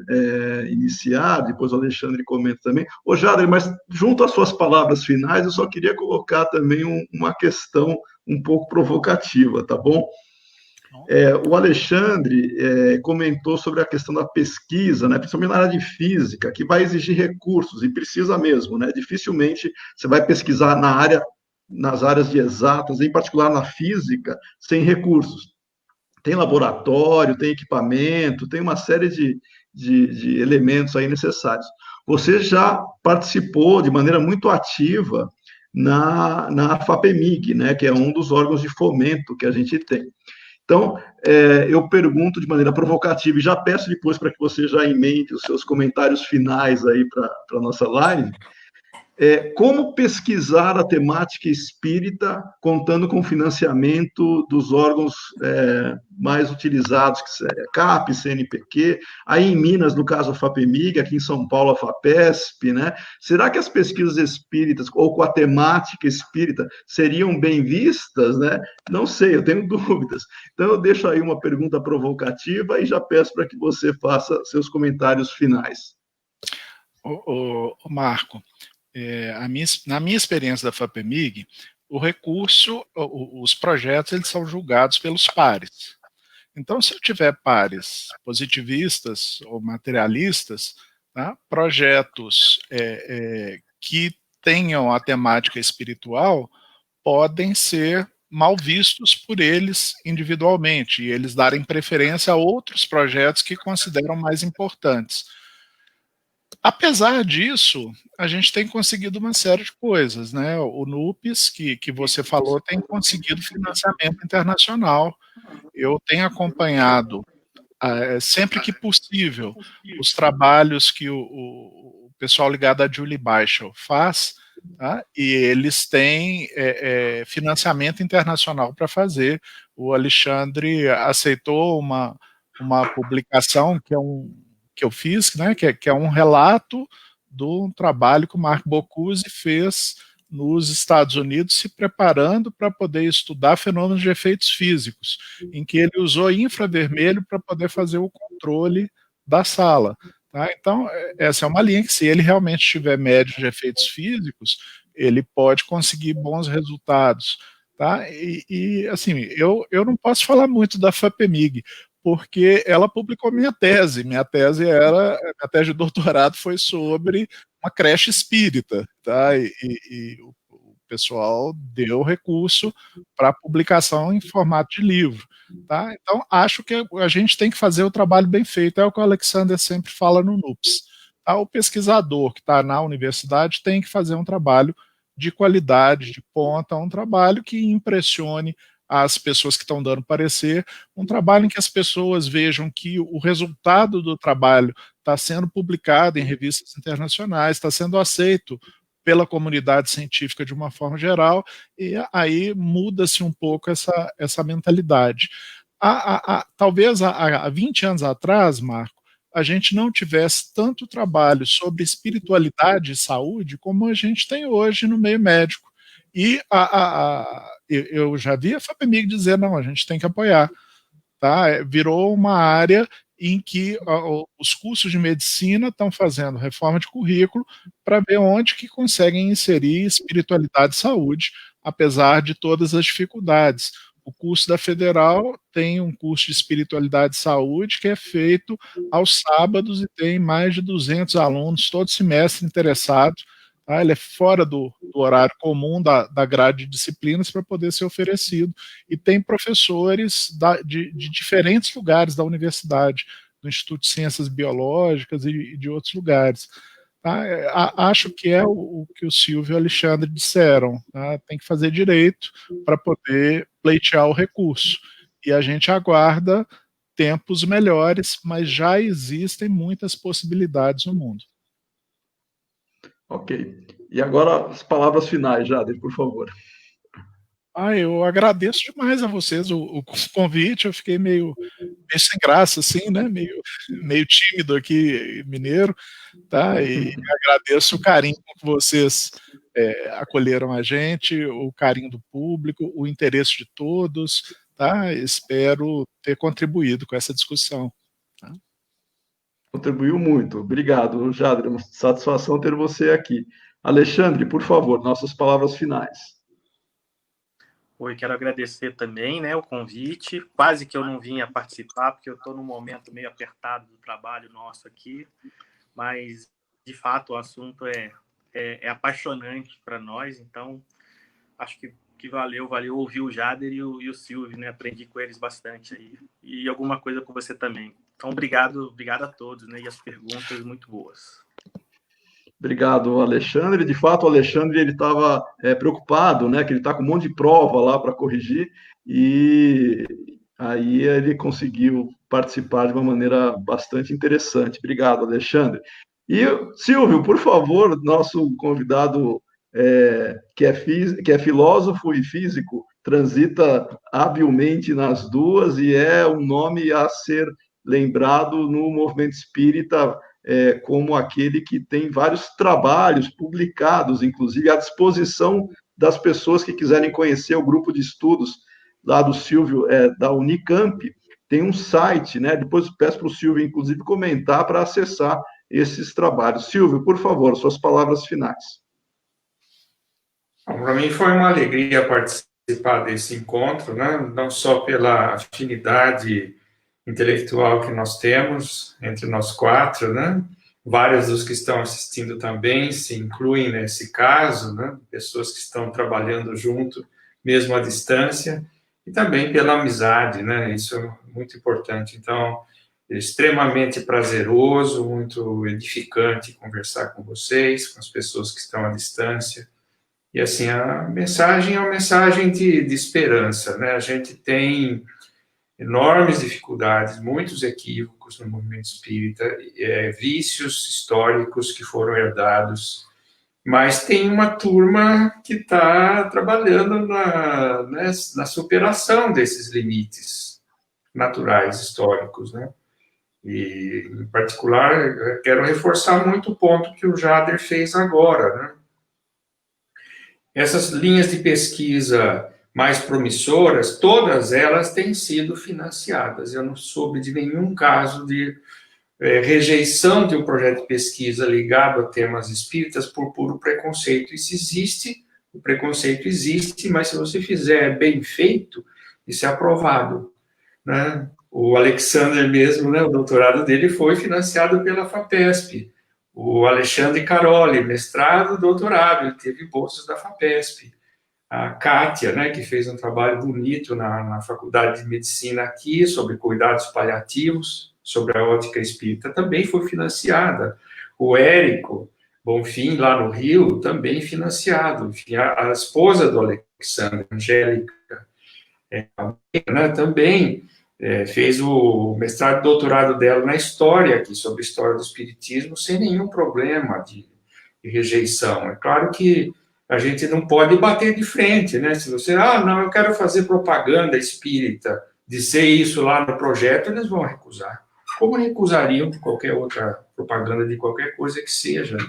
iniciar, depois o Alexandre comenta também. Ô, Jader, mas junto às suas palavras finais, eu só queria colocar também uma questão um pouco provocativa, tá bom? O Alexandre comentou sobre a questão da pesquisa, né, principalmente na área de física, que vai exigir recursos, e precisa mesmo, né? Dificilmente você vai pesquisar nas áreas de exatas, em particular na física, sem recursos. Tem laboratório, tem equipamento, tem uma série de elementos aí necessários. Você já participou de maneira muito ativa na FAPEMIG, né, que é um dos órgãos de fomento que a gente tem. Então, eu pergunto de maneira provocativa, e já peço depois para que você já emende os seus comentários finais aí para a nossa live, como pesquisar a temática espírita contando com financiamento dos órgãos mais utilizados, que é CAP, CNPq, aí em Minas, no caso a FAPEMIG, aqui em São Paulo a FAPESP, né? Será que as pesquisas espíritas, ou com a temática espírita, seriam bem vistas, né? Não sei, eu tenho dúvidas. Então eu deixo aí uma pergunta provocativa e já peço para que você faça seus comentários finais. Marco, na minha experiência da FAPEMIG, o recurso, os projetos, eles são julgados pelos pares. Então, se eu tiver pares positivistas ou materialistas, tá, projetos que tenham a temática espiritual podem ser mal vistos por eles individualmente, e eles darem preferência a outros projetos que consideram mais importantes. Apesar disso, a gente tem conseguido uma série de coisas, né? O NUPES, que você falou, tem conseguido financiamento internacional. Eu tenho acompanhado, sempre que possível, os trabalhos que o pessoal ligado à Julie Beischel faz, tá? E eles têm financiamento internacional para fazer. O Alexandre aceitou uma publicação que eu fiz, né, que é um relato do trabalho que o Marc Bocuse fez nos Estados Unidos, se preparando para poder estudar fenômenos de efeitos físicos, em que ele usou infravermelho para poder fazer o controle da sala. Tá? Então, essa é uma linha que, se ele realmente tiver médio de efeitos físicos, ele pode conseguir bons resultados. Tá? E assim, eu não posso falar muito da FAPEMIG, porque ela publicou minha tese. Minha tese de doutorado foi sobre uma creche espírita, tá? E o pessoal deu recurso para publicação em formato de livro, tá? Então, acho que a gente tem que fazer o trabalho bem feito, é o que o Alexander sempre fala no NUPES. Tá? O pesquisador que está na universidade tem que fazer um trabalho de qualidade, de ponta, um trabalho que impressione as pessoas que estão dando parecer, um trabalho em que as pessoas vejam que o resultado do trabalho está sendo publicado em revistas internacionais, está sendo aceito pela comunidade científica de uma forma geral, e aí muda-se um pouco essa mentalidade. Talvez há 20 anos atrás, Marco, a gente não tivesse tanto trabalho sobre espiritualidade e saúde como a gente tem hoje no meio médico. E eu já vi a FAPEMIG dizer, não, a gente tem que apoiar. Tá? Virou uma área em que os cursos de medicina estão fazendo reforma de currículo para ver onde que conseguem inserir espiritualidade e saúde, apesar de todas as dificuldades. O curso da Federal tem um curso de espiritualidade e saúde que é feito aos sábados e tem mais de 200 alunos todo semestre interessados. Tá? Ele é fora do horário comum da grade de disciplinas para poder ser oferecido. E tem professores de diferentes lugares da universidade, do Instituto de Ciências Biológicas e de outros lugares. Tá? Acho que é o que o Silvio e o Alexandre disseram. Tá? Tem que fazer direito para poder pleitear o recurso. E a gente aguarda tempos melhores, mas já existem muitas possibilidades no mundo. Ok. E agora as palavras finais, Jader, por favor. Eu agradeço demais a vocês o convite. Eu fiquei meio sem graça, assim, né? Meio tímido aqui, mineiro, tá? E agradeço o carinho com que vocês acolheram a gente, o carinho do público, o interesse de todos, tá? Espero ter contribuído com essa discussão. Tá? Contribuiu muito. Obrigado, Jader. É uma satisfação ter você aqui. Alexandre, por favor, nossas palavras finais. Oi, quero agradecer também, né, o convite. Quase que eu não vinha participar, porque eu estou num momento meio apertado do trabalho nosso aqui, mas, de fato, o assunto é apaixonante para nós, então acho que valeu ouvir o Jader e o Silvio, né? Aprendi com eles bastante aí. E alguma coisa com você também. Então, obrigado a todos, né? E as perguntas muito boas. Obrigado, Alexandre. De fato, o Alexandre ele estava preocupado, né? Que ele está com um monte de prova lá para corrigir, e aí ele conseguiu participar de uma maneira bastante interessante. Obrigado, Alexandre. E Silvio, por favor, nosso convidado que é filósofo e físico, transita habilmente nas duas e é um nome a ser lembrado no movimento espírita como aquele que tem vários trabalhos publicados, inclusive à disposição das pessoas que quiserem conhecer o grupo de estudos lá do Silvio, da Unicamp. Tem um site, né? Depois peço para o Silvio, inclusive, comentar para acessar esses trabalhos. Silvio, por favor, suas palavras finais. Para mim foi uma alegria participar desse encontro, né? Não só pela afinidade intelectual que nós temos entre nós quatro, né? Vários dos que estão assistindo também se incluem nesse caso, né? Pessoas que estão trabalhando junto, mesmo à distância, e também pela amizade, né? Isso é muito importante. Então, é extremamente prazeroso, muito edificante conversar com vocês, com as pessoas que estão à distância. E assim, a mensagem é uma mensagem de esperança, né? A gente tem enormes dificuldades, muitos equívocos no movimento espírita, vícios históricos que foram herdados, mas tem uma turma que está trabalhando na superação desses limites naturais, históricos, né? E, em particular, eu quero reforçar muito o ponto que o Jader fez agora, né? Essas linhas de pesquisa mais promissoras, todas elas têm sido financiadas. Eu não soube de nenhum caso de rejeição de um projeto de pesquisa ligado a temas espíritas por puro preconceito. Isso existe, o preconceito existe, mas se você fizer bem feito, isso é aprovado, né? O Alexander mesmo, né, o doutorado dele foi financiado pela FAPESP. O Alexandre Caroli, mestrado, doutorado, ele teve bolsas da FAPESP. A Kátia, né, que fez um trabalho bonito na Faculdade de Medicina aqui, sobre cuidados paliativos, sobre a ótica espírita, também foi financiada. O Érico Bonfim, lá no Rio, também financiado. Enfim, a esposa do Alexandre, Angélica, né, também fez o mestrado e doutorado dela na história, aqui, sobre a história do espiritismo, sem nenhum problema de rejeição. É claro que a gente não pode bater de frente, né? Se você, não, eu quero fazer propaganda espírita, dizer isso lá no projeto, eles vão recusar. Como recusariam qualquer outra propaganda de qualquer coisa que seja, né?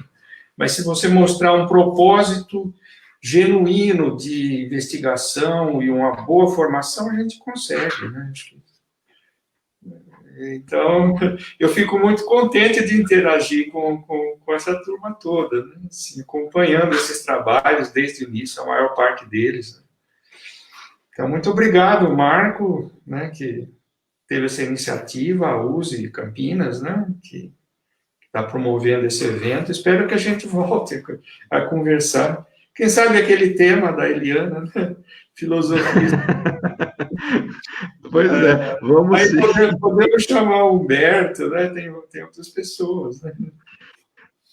Mas se você mostrar um propósito genuíno de investigação e uma boa formação, a gente consegue, né? Então, eu fico muito contente de interagir com essa turma toda, né? Assim, acompanhando esses trabalhos desde o início, a maior parte deles. Né? Então, muito obrigado, Marco, né, que teve essa iniciativa, a USE Campinas, né, que está promovendo esse evento. Espero que a gente volte a conversar. Quem sabe aquele tema da Eliana, né? Filosofia. Pois é, vamos aí sim. Podemos chamar o Humberto, né? Tem outras pessoas, né?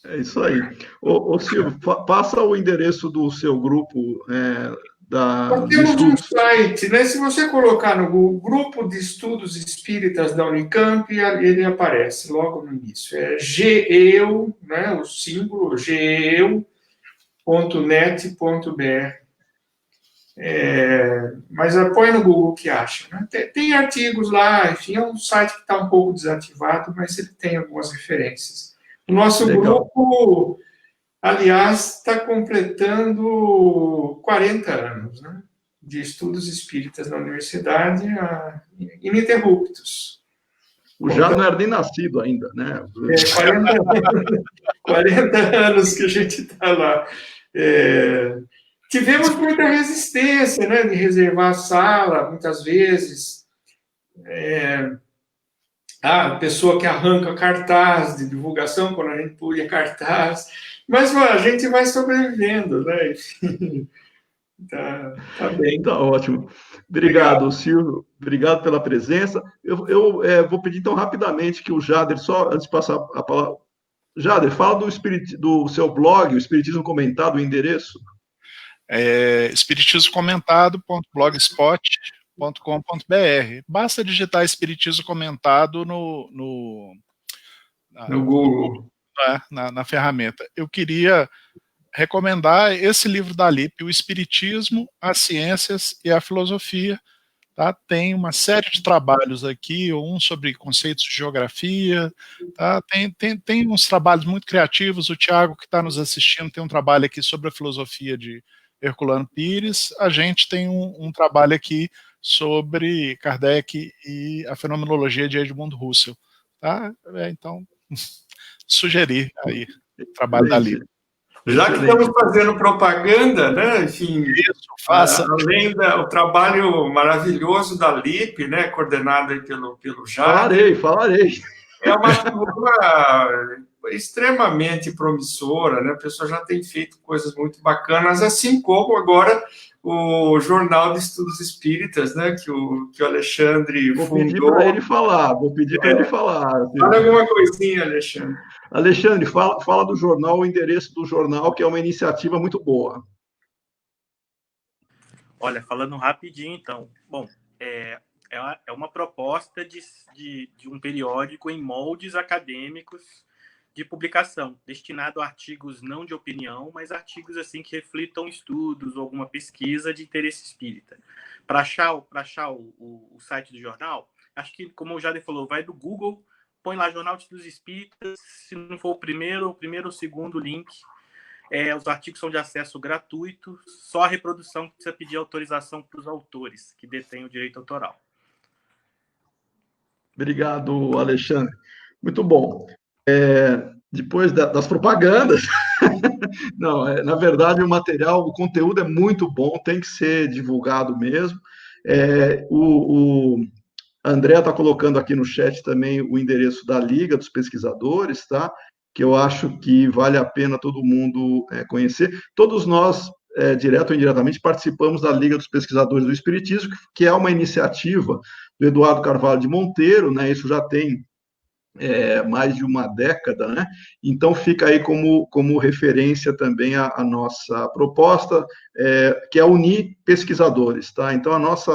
É isso aí. Ô Silvio, passa o endereço do seu grupo Nós temos um site, né? Se você colocar no Google, Grupo de Estudos Espíritas da Unicamp, ele aparece logo no início. É GEU, né? O símbolo geu.net.br. Mas põe no Google que acha. Né? Tem artigos lá, enfim, é um site que está um pouco desativado, mas ele tem algumas referências. O nosso grupo, aliás, está completando 40 anos, né, de estudos espíritas na universidade, ininterruptos. O Jader não era nem nascido ainda, né? 40 anos que a gente está lá. Tivemos muita resistência, né, de reservar a sala, muitas vezes. A pessoa que arranca cartaz de divulgação, quando a gente punha cartaz. Mas a gente vai sobrevivendo, né? Tá bem. Tá ótimo. Obrigado, Silvio. Obrigado pela presença. Eu vou pedir, então, rapidamente que o Jader, só antes de passar a palavra, Jader, fala do seu blog, o Espiritismo Comentado, o endereço. espiritismocomentado.blogspot.com.br. Basta digitar Espiritismo Comentado no Google. Na ferramenta. Eu queria recomendar esse livro da Lippe, O Espiritismo, as Ciências e a Filosofia. Tá? Tem uma série de trabalhos aqui, um sobre conceitos de geografia, tá? Tem uns trabalhos muito criativos. O Tiago, que está nos assistindo, tem um trabalho aqui sobre a filosofia de Herculano Pires. A gente tem um trabalho aqui sobre Kardec e a fenomenologia de Edmund Husserl. Tá? Então, sugerir aí o trabalho da Lippe. Já que estamos fazendo propaganda, né? Enfim, isso, faça. Além do trabalho maravilhoso da Lippe, né? Coordenado aí pelo Jader. Falarei. É uma turma extremamente promissora, né? A pessoa já tem feito coisas muito bacanas, assim como agora o Jornal de Estudos Espíritas, né? Que o Alexandre fundou. Vou pedir para ele falar. Fala alguma coisinha, Alexandre. Alexandre, fala do jornal, o endereço do jornal, que é uma iniciativa muito boa. Olha, falando rapidinho, então. Bom, é uma proposta de um periódico em moldes acadêmicos de publicação, destinado a artigos não de opinião, mas artigos assim que reflitam estudos ou alguma pesquisa de interesse espírita. Para achar o site do jornal, acho que, como o Jader falou, vai do Google, põe lá Jornal de Estudos Espíritas, se não for o primeiro ou segundo link. Os artigos são de acesso gratuito, só a reprodução que precisa pedir autorização para os autores, que detêm o direito autoral. Obrigado, Alexandre. Muito bom. Depois das propagandas, não, na verdade o conteúdo é muito bom, tem que ser divulgado mesmo. O André está colocando aqui no chat também o endereço da Liga dos Pesquisadores, tá? Que eu acho que vale a pena todo mundo conhecer. Todos nós, direto ou indiretamente, participamos da Liga dos Pesquisadores do Espiritismo, que é uma iniciativa do Eduardo Carvalho de Monteiro, né? Isso já tem mais de uma década, né? Então fica aí como referência também a nossa proposta, que é unir pesquisadores, tá? Então a nossa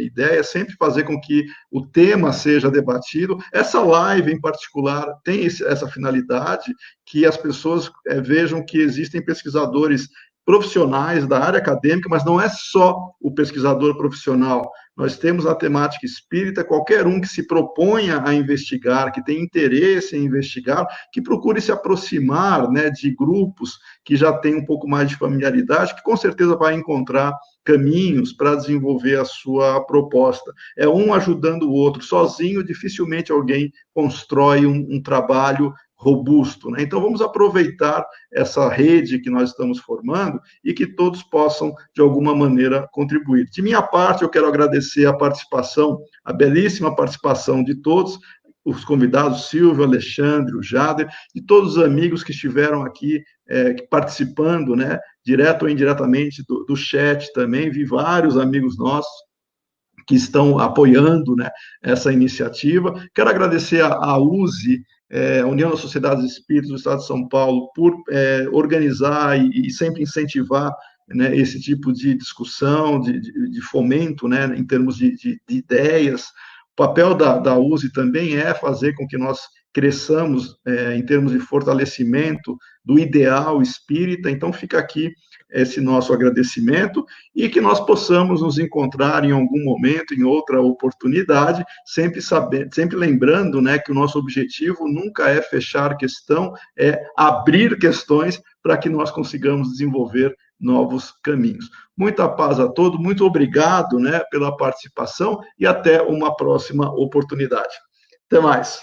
ideia é sempre fazer com que o tema seja debatido. Essa live em particular tem essa finalidade, que as pessoas vejam que existem pesquisadores profissionais da área acadêmica, mas não é só o pesquisador profissional. Nós temos a temática espírita, qualquer um que se proponha a investigar, que tem interesse em investigar, que procure se aproximar, né, de grupos que já têm um pouco mais de familiaridade, que com certeza vai encontrar caminhos para desenvolver a sua proposta. É um ajudando o outro. Sozinho, dificilmente alguém constrói um trabalho robusto, né? Então, vamos aproveitar essa rede que nós estamos formando e que todos possam, de alguma maneira, contribuir. De minha parte, eu quero agradecer a belíssima participação de todos, os convidados, Silvio, Alexandre, o Jader, e todos os amigos que estiveram aqui participando, né, direto ou indiretamente do chat também. Vi vários amigos nossos que estão apoiando, né, essa iniciativa. Quero agradecer a USE, a União das Sociedades Espíritas do Estado de São Paulo, por organizar e sempre incentivar, né, esse tipo de discussão, de fomento, né, em termos de ideias. O papel da USE também é fazer com que nós cresçamos em termos de fortalecimento do ideal espírita. Então, fica aqui esse nosso agradecimento e que nós possamos nos encontrar em algum momento, em outra oportunidade, sempre lembrando, né, que o nosso objetivo nunca é fechar questão, é abrir questões para que nós consigamos desenvolver novos caminhos. Muita paz a todos, muito obrigado, né, pela participação e até uma próxima oportunidade. Até mais.